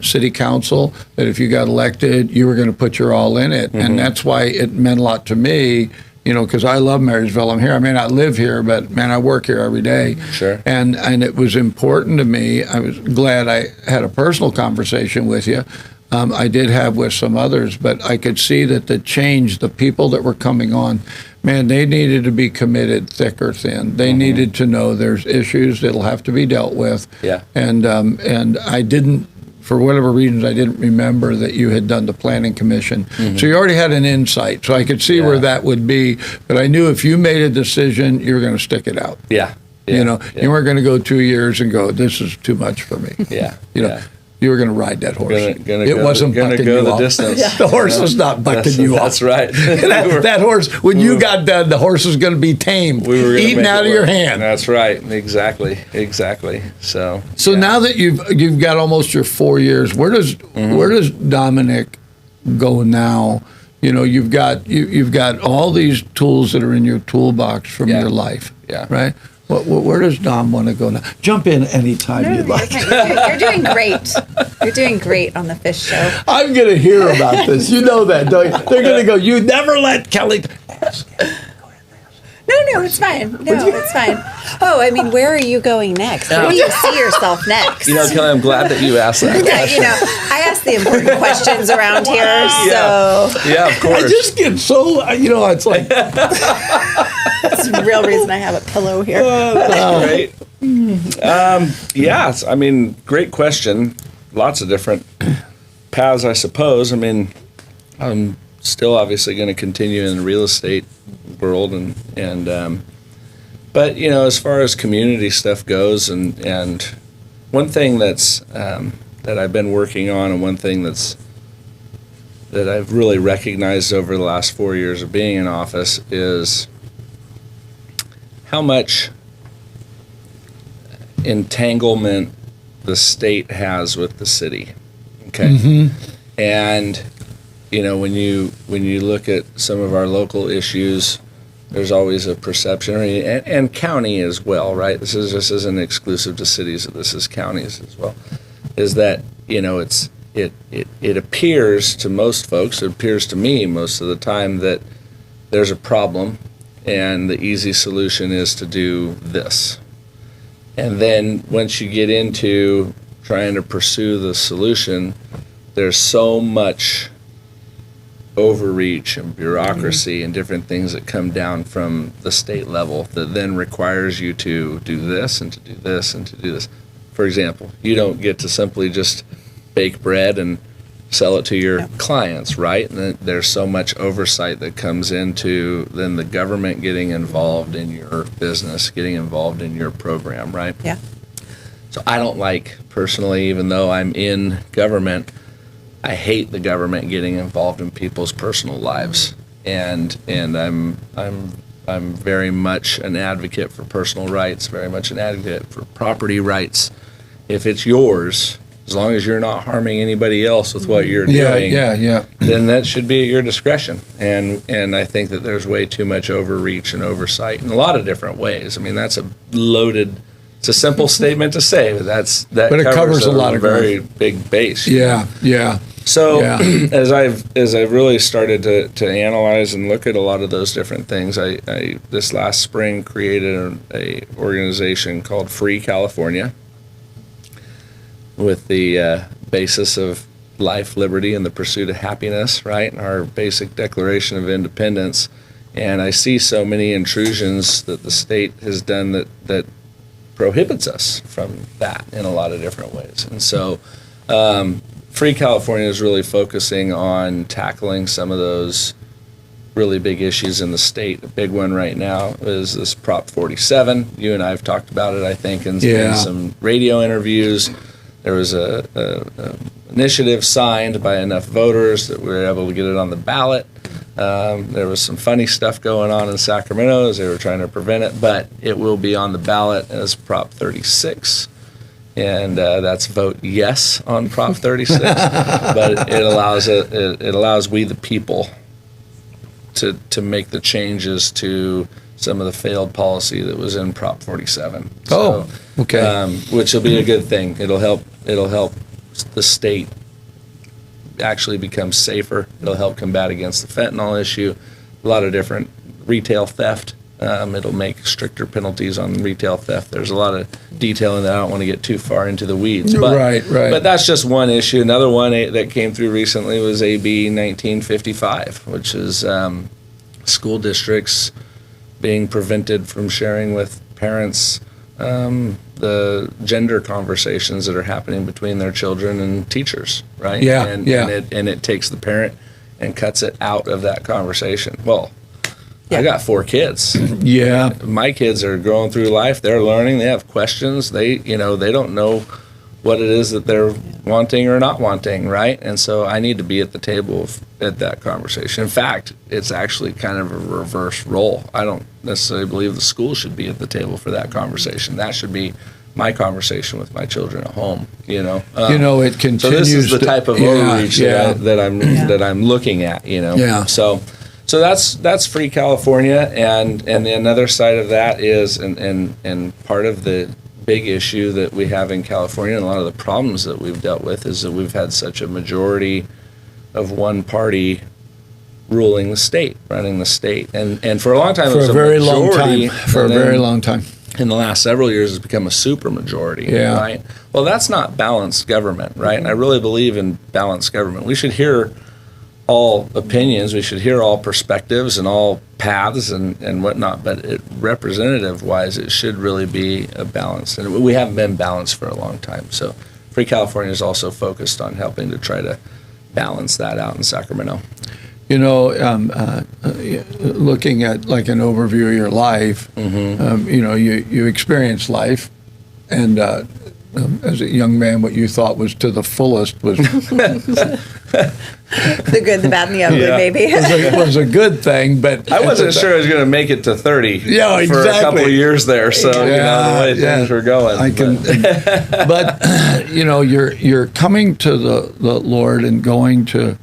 city council, that if you got elected, you were going to put your all in it. Mm-hmm. And that's why it meant a lot to me. Because I love Marysville. I'm here. I may not live here, but man, I work here every day. Sure. And it was important to me. I was glad I had a personal conversation with you. I did have with some others, but I could see that the change, the people that were coming on, man, they needed to be committed thick or thin. They needed to know there's issues that'll have to be dealt with. Yeah. And I didn't. For whatever reasons, I didn't remember that you had done the planning commission. Mm-hmm. So you already had an insight. So I could see where that would be. But I knew if you made a decision, you were going to stick it out. Yeah. You weren't going to go 2 years and go, this is too much for me. Yeah. You were going to ride that horse. It wasn't bucking go you the off. distance. The horse was not bucking you off. That's right. that horse, when you got done, the horse was going to be tamed, eaten out of your hand. That's right. Exactly. So now that you've got almost your 4 years, where does Dominic go now? You've got all these tools that are in your toolbox from your life. Yeah. Right. Where does Dom want to go now? Jump in anytime you'd like. You're doing great. You're doing great on the fish show. I'm going to hear about this. You know that, don't you? They're going to go, you never let Kelly ask. No, it's fine. No, it's fine. Oh, I mean, where are you going next? Where do you see yourself next? Kelly, I'm glad that you asked that question. I ask the important questions around here, so. Yeah, of course. I just get so, it's like. That's the real reason I have a pillow here. That's great. Yes, great question. Lots of different paths, I suppose. I'm still obviously going to continue in the real estate world, but as far as community stuff goes, and one thing that's that I've been working on, and one thing that I've really recognized over the last 4 years of being in office is how much entanglement the state has with the city. Okay. Mm-hmm. And when you look at some of our local issues, there's always a perception, and county as well, right? This isn't exclusive to cities. This is counties as well. Is that it appears to most folks, it appears to me most of the time, that there's a problem, and the easy solution is to do this. And then once you get into trying to pursue the solution, there's so much overreach and bureaucracy and different things that come down from the state level that then requires you to do this and to do this and to do this. For example, you don't get to simply just bake bread and sell it to your clients, right? And then there's so much oversight that comes into then the government getting involved in your business, getting involved in your program, right? Yeah. So I don't like, personally, even though I'm in government, I hate the government getting involved in people's personal lives, and I'm very much an advocate for personal rights, very much an advocate for property rights. If it's yours, as long as you're not harming anybody else with what you're doing, then that should be at your discretion. And I think that there's way too much overreach and oversight in a lot of different ways. I mean, that's it's a simple statement to say, but it covers a lot of very big base. So as I've really started to analyze and look at a lot of those different things, I this last spring created a organization called Free California, with the basis of life, liberty, and the pursuit of happiness, right? And our basic Declaration of Independence. And I see so many intrusions that the state has done that prohibits us from that in a lot of different ways. And so Free California is really focusing on tackling some of those really big issues in the state. A big one right now is this Prop 47. You and I have talked about it, I think, in some radio interviews. There was a initiative signed by enough voters that we were able to get it on the ballot. There was some funny stuff going on in Sacramento as they were trying to prevent it, but it will be on the ballot as Prop 36. And that's vote yes on Prop 36. But it allows we the people to make the changes to some of the failed policy that was in Prop 47. So, which will be a good thing. It'll help the state actually become safer. It'll help combat against the fentanyl issue, a lot of different retail theft. It'll make stricter penalties on retail theft. There's a lot of detail in that. I don't want to get too far into the weeds. But, right. But that's just one issue. Another one that came through recently was AB 1955, which is school districts being prevented from sharing with parents the gender conversations that are happening between their children and teachers, right? And it takes the parent and cuts it out of that conversation. Well, I got 4 kids. My kids are going through life. They're learning. They have questions. They don't know what it is that they're wanting or not wanting, right? And so I need to be at the table at that conversation. In fact, it's actually kind of a reverse role. I don't necessarily believe the school should be at the table for that conversation. That should be my conversation with my children at home. It continues. So this is the type of overreach that I'm looking at. So that's Free California, and the another side of that is, and part of the big issue that we have in California, and a lot of the problems that we've dealt with, is that we've had such a majority of one party running the state, and for a long time, for a very long time. In the last several years, it's become a super majority, right? Well, that's not balanced government, right? And I really believe in balanced government. We should hear all opinions, we should hear all perspectives and all paths and whatnot, but representative-wise, it should really be a balance. And we haven't been balanced for a long time. So Free California is also focused on helping to try to balance that out in Sacramento. Looking at like an overview of your life, you experience life, and as a young man, what you thought was to the fullest was the good, the bad, and the ugly, maybe. was a good thing, but I wasn't sure I was going to make it to 30 for a couple of years there, so the way things were going. But you're coming to the Lord and going to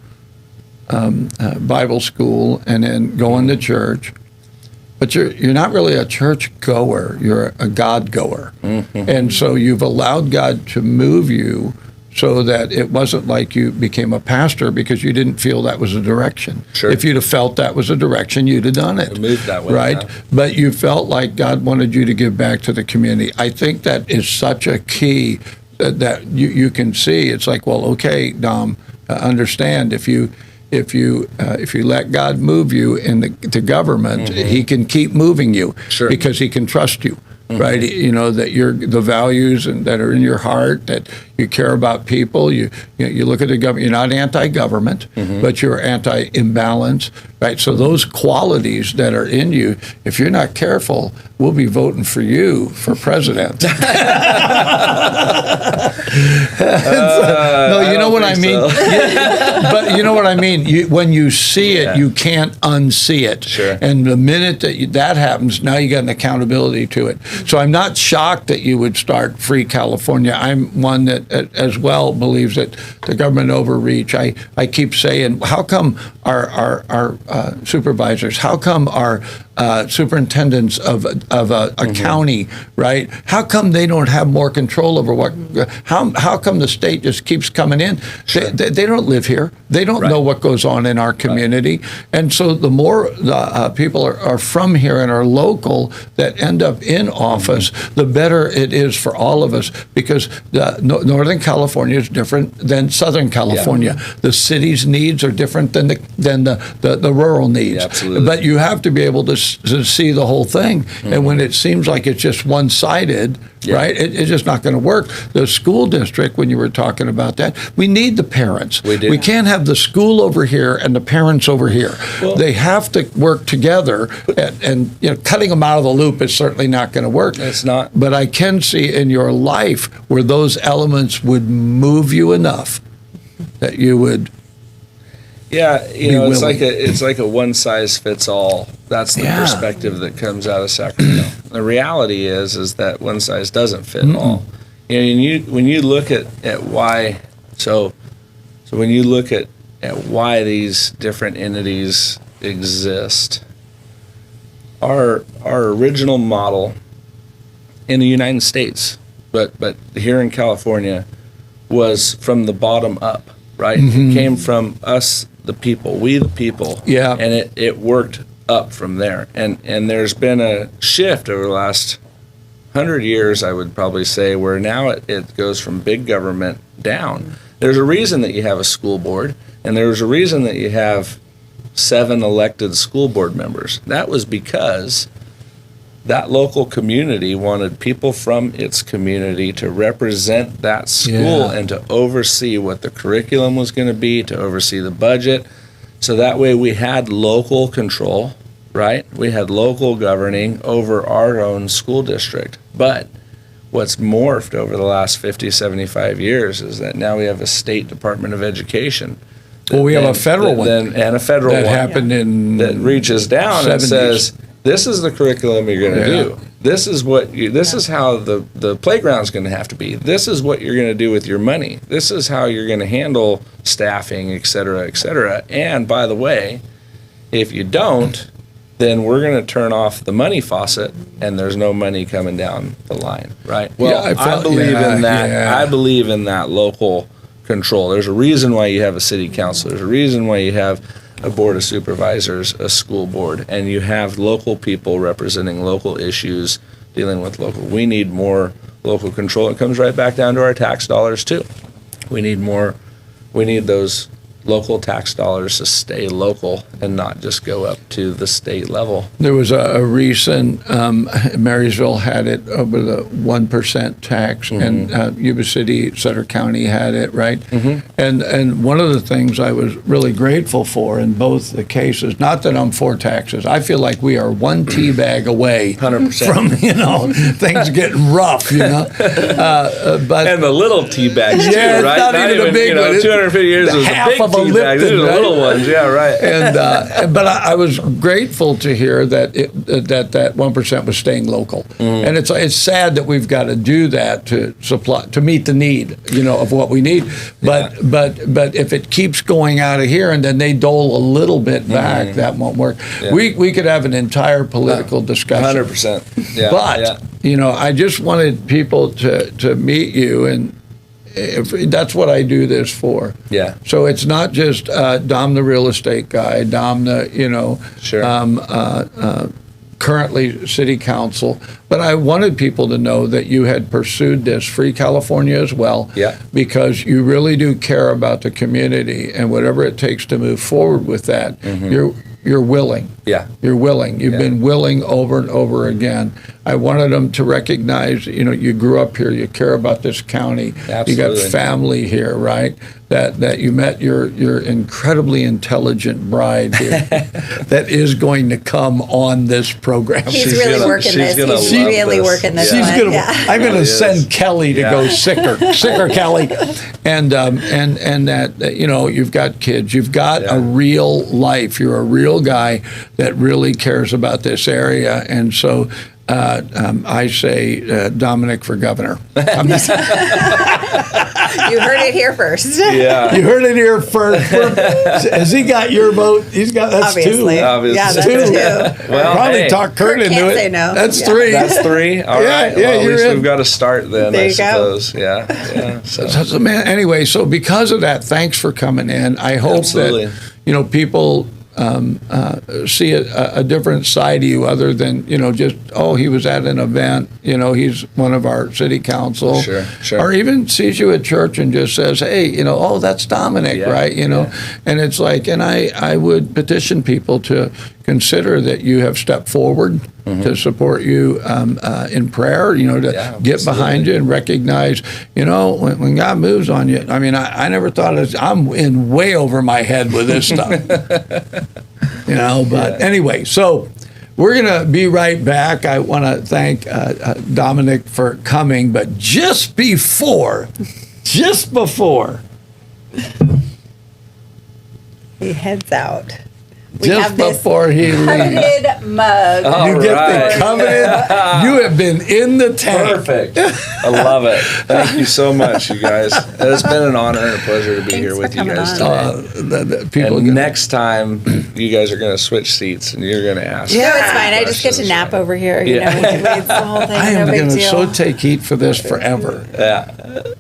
Bible school and then going to church. But you're not really a church goer, you're a God goer. Mm-hmm. And so you've allowed God to move you so that it wasn't like you became a pastor because you didn't feel that was a direction. Sure. If you'd have felt that was a direction, you'd have done it. It moved that way. Right? Yeah. But you felt like God wanted you to give back to the community. I think that is such a key that you can see. It's like, well, okay, Dom, understand if you let God move you into government, mm-hmm. He can keep moving you because He can trust you, mm-hmm. right? That the values and that are in your heart, that you care about people. You look at the government. You're not anti-government, mm-hmm. but you're anti-imbalance, right? So those qualities that are in you, if you're not careful, we'll be voting for you for president. No, you know what I mean. So. But you know what I mean. When you see it, you can't unsee it. Sure. And the minute that happens, now you got an accountability to it. So I'm not shocked that you would start Free California. I'm one that as well believes that the government overreach. I keep saying, how come our supervisors, how come our superintendents of a county, right? How come they don't have more control over what? How come the state just keeps coming in? Sure. They don't live here. They don't know what goes on in our community, and so the more the people are from here and are local that end up in office, the better it is for all of us, because Northern California is different than Southern California. Yeah. The city's needs are different than the rural needs. Yeah, absolutely. But you have to be able to see the whole thing. And when it seems like it's just one-sided, right, it's just not going to work. The school district, when you were talking about that, we need the parents. We do. We can't have the school over here and the parents over here. Well, they have to work together, and cutting them out of the loop is certainly not going to work. It's not. But I can see in your life where those elements would move you enough that you would. Yeah, it's like a one size fits all. That's the perspective that comes out of Sacramento. The reality is that one size doesn't fit all. And when you look at why, so when you look at why these different entities exist, our original model in the United States, but here in California, was from the bottom up, right? It came from us, the people, we the people, and it worked up from there. And there's been a shift over the last 100 years, I would probably say, where now it goes from big government down. There's a reason that you have a school board, and there's a reason that you have 7 elected school board members. That was because that local community wanted people from its community to represent that school and to oversee what the curriculum was going to be, to oversee the budget. So that way we had local control, right? We had local governing over our own school district. But what's morphed over the last 50, 75 years is that now we have a state Department of Education. Well, we have a federal one. And a federal one. That happened in that reaches down 70s. And says, this is the curriculum you're going to do. This is how the playground's going to have to be. This is what you're going to do with your money. This is how you're going to handle staffing, et cetera, et cetera. And by the way, if you don't, then we're going to turn off the money faucet, and there's no money coming down the line, right? Well, I believe in that. Yeah. I believe in that local control. There's a reason why you have a city council. There's a reason why you have a board of supervisors, a school board, and you have local people representing local issues, dealing with local. We need more local control. It comes right back down to our tax dollars too. We need those local tax dollars to stay local and not just go up to the state level. There was a recent, Marysville had it over the 1% tax, and Yuba City, Sutter County had it, right? And one of the things I was really grateful for in both the cases, not that I'm for taxes, I feel like we are one tea bag away 100% from, things getting rough, but and the little tea bags too, right? Not even the big one. 250 years was half a big of a tea bag. These are the little ones, yeah, right. And but I was grateful to hear that that 1% was staying local, and it's sad that we've got to do that to meet the need, of what we need. But if it keeps going out of here and then they dole a little bit back, that won't work. Yeah. We could have an entire political discussion. 100%. Yeah. But I just wanted people to meet you, and that's what I do this for. Yeah. So it's not just Dom, the real estate guy, Dom, the currently city council, but I wanted people to know that you had pursued this Free California as well. Yeah. Because you really do care about the community, and whatever it takes to move forward with that, you're willing. Yeah. You're willing. You've been willing over and over again. I wanted them to recognize, you grew up here, you care about this county. Absolutely. You got family here, right? That you met your incredibly intelligent bride here that is going to come on this program. He's really working this. He's really working this. I'm going to send Kelly to go sicker Kelly. And that, you've got kids, you've got a real life, you're a real guy that really cares about this area. And so I say Dominic for governor. I'm just, You heard it here first. Yeah. you heard it here first. Has he got your vote? He's got that's Obviously. two. Obviously. Yeah, that's Two. two. Well, Probably hey, talk Kurt into can't it. say no. That's Yeah. three. That's three. All Yeah, right. yeah, Well, at you're least in. we've got to start then, There I you go. suppose. Yeah. Yeah. So. Man, anyway, so because of that, thanks for coming in. I hope Absolutely. that people see a different side of you other than just he was at an event. He's one of our city council. Sure. Or even sees you at church and just says, hey, oh, that's Dominic, Yeah, right? yeah. And it's like, and I would petition people to consider that you have stepped forward to support you in prayer, to get behind you and recognize, when God moves on you. I mean, I never thought I'm in way over my head with this stuff, but anyway, so we're going to be right back. I want to thank Dominic for coming, but just before He heads out. We just have this before he leaves. coveted mug. All You get right. the coveted. You have been in the tank. Perfect. I love it. Thank you so much, you guys. It's been an honor and a pleasure to be Thanks here for with you coming guys on. today. The people And get- next time, you guys are going to switch seats and you're going to ask. No, it's fine. I just get to questions. nap over here. Yeah. It's the whole thing. I No am big going to deal. so take heat for this forever. Yeah.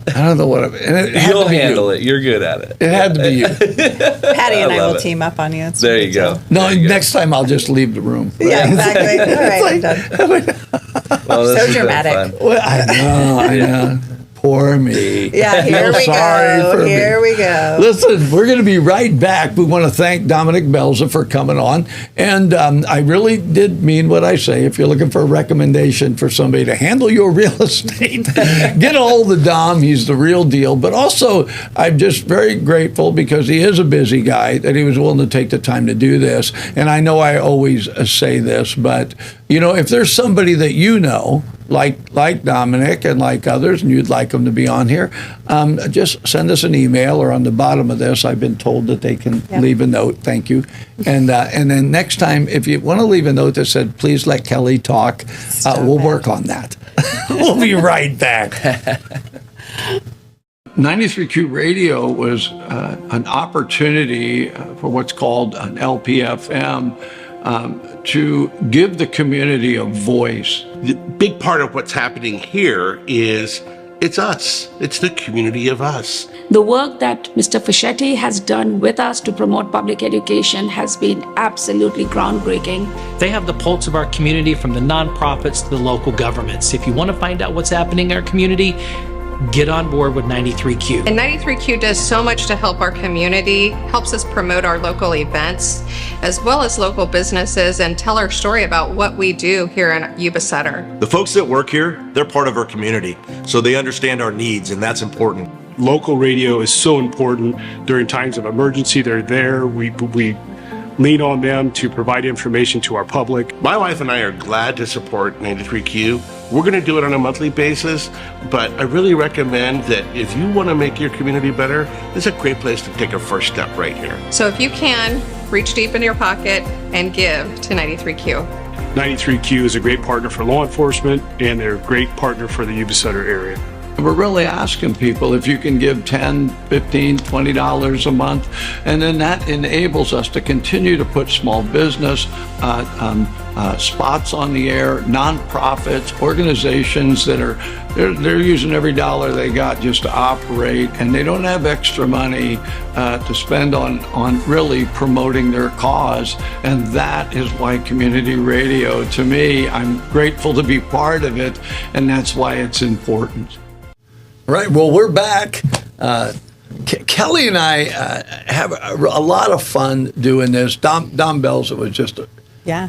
I don't know what. And it had You'll to be handle you. it. You're good at it. It had to be you. Patty and I I love will it. team up on you. It's There no you big go. deal. No, next time I'll just leave the room. Yeah, exactly. All right, I'm done. Well, this So has been dramatic. fun. Well, I know. Poor me. Yeah, here Feel we sorry go. for me. Here we go. Listen, we're going to be right back. We want to thank Dominique Belza for coming on. And I really did mean what I say. If you're looking for a recommendation for somebody to handle your real estate, get a hold of Dom. He's the real deal. But also, I'm just very grateful because he is a busy guy that he was willing to take the time to do this. And I know I always say this, but, if there's somebody that like Dominic and like others, and you'd like them to be on here, just send us an email, or on the bottom of this, I've been told that they can leave a note. Thank you. And then next time, if you want to leave a note that said, please let Kelly talk, we'll work on that. We'll be right back. 93Q Radio was an opportunity for what's called an LPFM to give the community a voice. The big part of what's happening here is it's us. It's the community of us. The work that Mr. Fischetti has done with us to promote public education has been absolutely groundbreaking. They have the pulse of our community from the nonprofits to the local governments. If you want to find out what's happening in our community, get on board with 93Q. And 93Q does so much to help our community, helps us promote our local events, as well as local businesses, and tell our story about what we do here in Yuba Sutter. The folks that work here, they're part of our community, so they understand our needs, and that's important. Local radio is so important during times of emergency. They're there. We lean on them to provide information to our public. My wife and I are glad to support 93Q. We're going to do it on a monthly basis, but I really recommend that if you want to make your community better, this is a great place to take a first step right here. So if you can, reach deep into your pocket and give to 93Q. 93Q is a great partner for law enforcement, and they're a great partner for the Yuba Sutter area. We're really asking people if you can give $10, $15, $20 a month, and then that enables us to continue to put small business spots on the air, nonprofits, organizations that are they're using every dollar they got just to operate, and they don't have extra money to spend on really promoting their cause. And that is why community radio, to me, I'm grateful to be part of it, and that's why it's important. Right. Well, we're back. Kelly and I have a lot of fun doing this. Dom Belza was just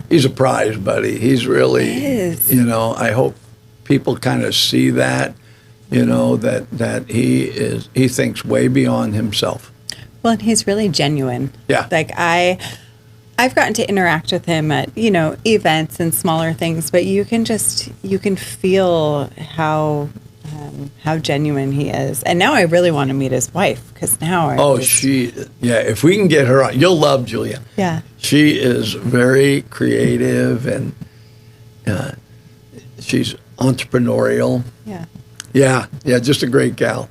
he's a prize, buddy. He's really, I hope people kind of see that, that he thinks way beyond himself. Well, and he's really genuine. Yeah. Like I've gotten to interact with him at, events and smaller things, but you can feel how genuine he is. And now I really want to meet his wife, because now if we can get her on, you'll love Julia. Yeah. She is very creative, and She's entrepreneurial. Yeah. Yeah, just a great gal.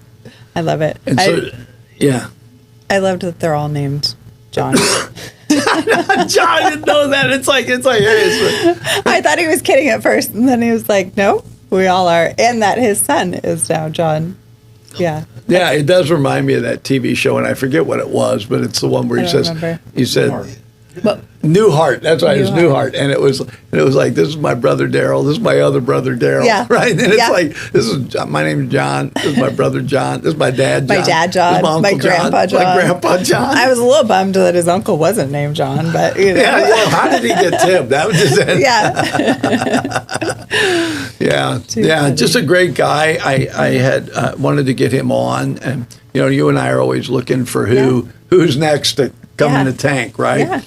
I love it. And so, yeah. I loved that they're all named John. John didn't know that. It's like, hey, I thought he was kidding at first, and then he was like, no, we all are. And that his son is now John. Yeah. Yeah, it does remind me of that TV show, and I forget what it was, but it's the one where he said, Newhart. That's right, it's Newhart. And it was like, this is my brother Daryl, this is my other brher Daryl. Yeah. Right? And it's like, this is my name is John, this is my brother John, this is my dad John. My dad John, this is my, my grandpa John. My grandpa John. I was a little bummed that his uncle wasn't named John, but you know. Yeah, how did he get Tim? That was just it. Yeah. Just a great guy. I had wanted to get him on, and you and I are always looking for who's next to come in the tank, right? Yeah.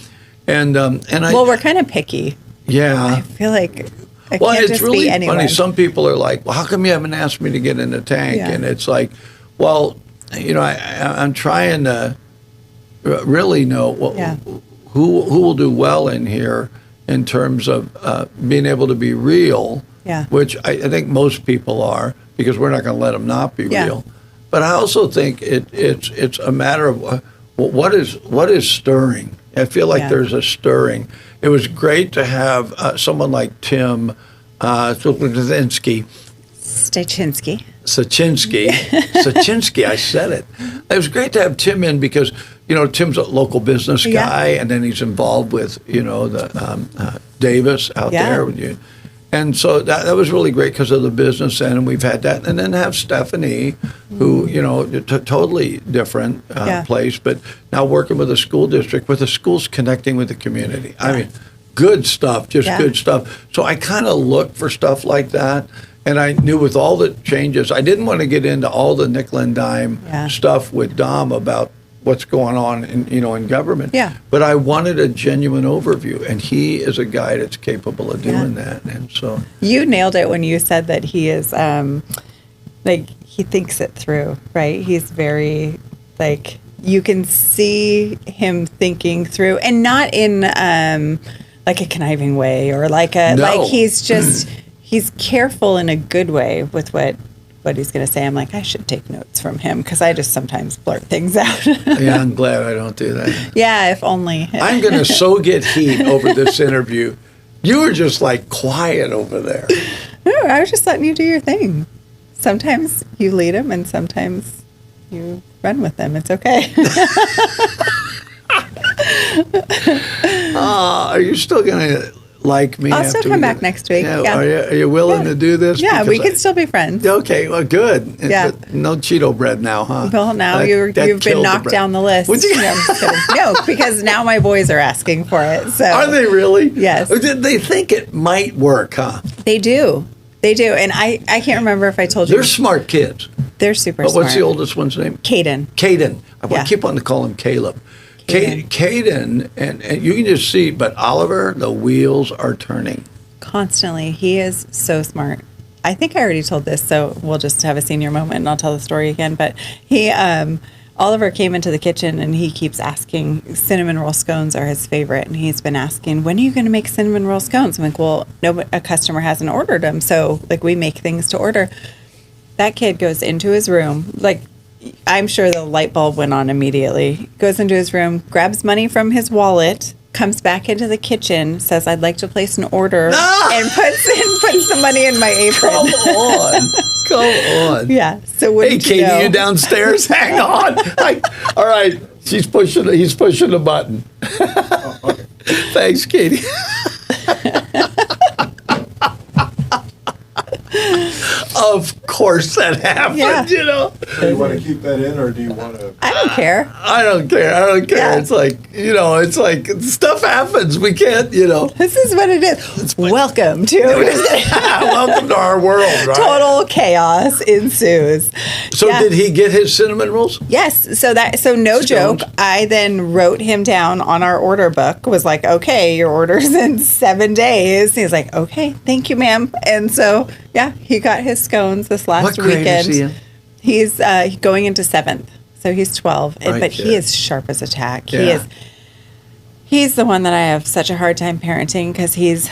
And I we're kind of picky. Yeah. I feel like it well, can't it's just really be anyone. funny. Some people are like, "Well, how come you haven't asked me to get in the tank?" Yeah. And it's like, well, I'm trying to really know who will do well in here in terms of being able to be real. Yeah. Which I think most people are, because we're not going to let them not be real. But I also think it's a matter of what is stirring. I feel like there's a stirring. It was great to have someone like Tim Sachinsky. I said it. It was great to have Tim in because, Tim's a local business guy, and then he's involved with, the Davis out there with you. And so that was really great because of the business end, and we've had that. And then have Stephanie, who, totally different place, but now working with a school district, with the schools connecting with the community. I mean, good stuff, good stuff. So I kind of look for stuff like that. And I knew with all the changes, I didn't want to get into all the nickel and dime stuff with Dom about what's going on in government. Yeah. But I wanted a genuine overview, and he is a guy that's capable of doing that. And so you nailed it when you said that he is he thinks it through, right? He's very you can see him thinking through, and not in like a conniving way or he's just he's careful in a good way with what he's going to say. I'm like, I should take notes from him because I just sometimes blurt things out. Yeah, I'm glad I don't do that. Yeah, if only. I'm going to so get heat over this interview. You were just quiet over there. No, I was just letting you do your thing. Sometimes you lead them and sometimes you run with them. It's okay. Are you still going to like me? I'll still come back next week. Yeah. Are you willing to do this? Yeah, because we can still be friends. Okay, well, good. Yeah. But no Cheeto bread now, huh? Well, now you've been knocked down the list. Would you? No, I'm just kidding. No, because now my boys are asking for it. So are they really? Yes. They think it might work, huh? They do. They do. And I can't remember if I told you. They're smart kids. They're super smart. What's the oldest one's name? Caden. I keep wanting to call him Caleb. Caden, and you can just see, but Oliver, the wheels are turning. Constantly. He is so smart. I think I already told this, so we'll just have a senior moment and I'll tell the story again. But Oliver came into the kitchen and he keeps asking, cinnamon roll scones are his favorite. And he's been asking, when are you going to make cinnamon roll scones? I'm like, well, no, a customer hasn't ordered them. So we make things to order. That kid goes into his room, I'm sure the light bulb went on immediately. Goes into his room, grabs money from his wallet, comes back into the kitchen, says, I'd like to place an order, and puts the money in my apron. Come on. Yeah. So hey, Katie, you downstairs? Hang on. All right. He's pushing the button. Okay. Thanks, Katie. Of course that happened, Do you want to keep that in, or do you want to? I don't care. I don't care. Yeah. It's stuff happens. We can't, This is what it is. Welcome to welcome to our world, right? Total chaos ensues. So did he get his cinnamon rolls? Yes. So no joke. I then wrote him down on our order book, was like, okay, your order's in 7 days. He's like, okay, thank you, ma'am. And so, he got his scones this last weekend. What grade is he in? He's going into 7th. So he's 12. Right, but he is sharp as a tack. Yeah. He's the one that I have such a hard time parenting because he's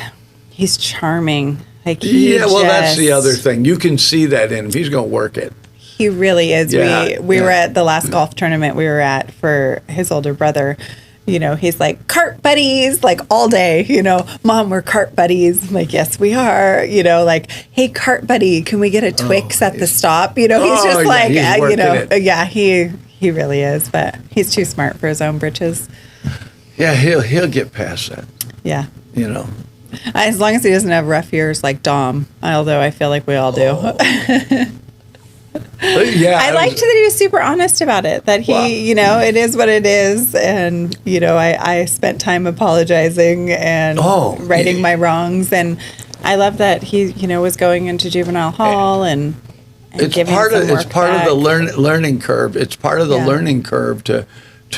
charming. Like that's the other thing. You can see that in him. He's going to work it. He really is. Yeah, We were at the last golf tournament we were at for his older brother. You know, he's like, cart buddies, like all day, you know, Mom, we're cart buddies. I'm like, yes, we are. You know, like, hey, cart buddy, can we get a Twix at the stop? You know, he's just like, you know, he really is. But he's too smart for his own britches. Yeah, he'll get past that. Yeah. You know. As long as he doesn't have rough ears like Dom, although I feel like we all do. Yeah, I liked that he was super honest about it, that he, you know, it is what it is. And, you know, I spent time apologizing and righting my wrongs. And I love that he, you know, was going into juvenile hall and it's giving part some of work it's part back. of the learning curve. It's part of the learning curve to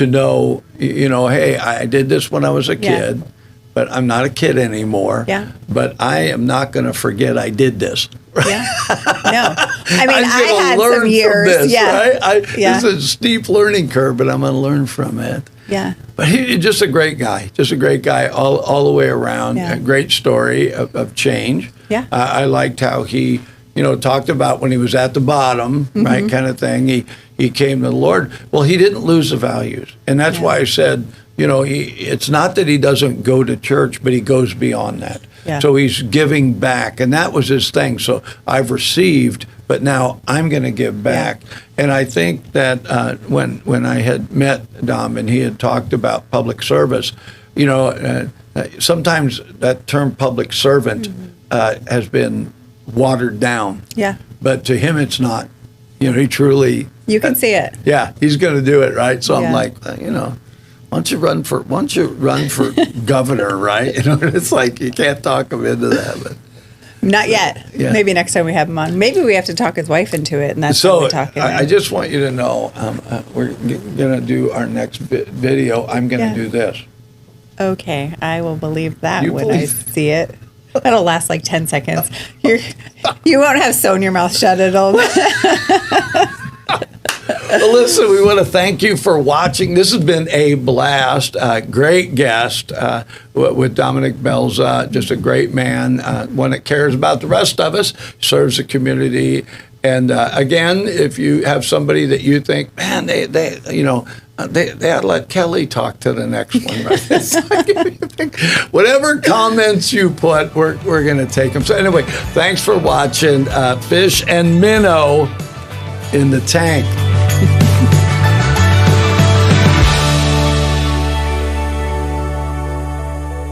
know, you know, hey, I did this when I was a kid, but I'm not a kid anymore. Yeah. But I am not going to forget I did this. Yeah. No. I mean, I had learn some years. from this, Yeah. Right? This is a steep learning curve, but I'm going to learn from it. Yeah. But he's just a great guy. Just a great guy all the way around. Yeah. A great story of change. Yeah. I liked how he, you know, talked about when he was at the bottom, right, kind of thing. He came to the Lord. Well, he didn't lose the values. And that's why I said, you know, it's not that he doesn't go to church, but he goes beyond that. Yeah. So he's giving back. And that was his thing. So I've received, but now I'm going to give back. Yeah. And I think that when I had met Dom and he had talked about public service, you know, sometimes that term public servant has been watered down. Yeah. But to him, it's not. You know, he truly. You can see it. Yeah, he's going to do it, right? So Yeah. I'm like, you know, why don't you run for governor, right? You know, it's like you can't talk him into that. But Not yet. Yeah. Maybe next time we have him on. Maybe we have to talk his wife into it, and that's so how we talk. I just want you to know, we're going to do our next video. I'm going to do this. Okay, I will believe that You when believe- I see it. That'll last like 10 seconds. You won't have sewn your mouth shut at all. Well, listen, we want to thank you for watching. This has been a blast. Great guest with Dominique Belza, just a great man, one that cares about the rest of us, serves the community. And again, if you have somebody that you think, man, they ought to let Kelly talk to the next one, right? It's like, whatever comments you put, we're going to take them. So anyway, thanks for watching Fish and Minnow in the Tank.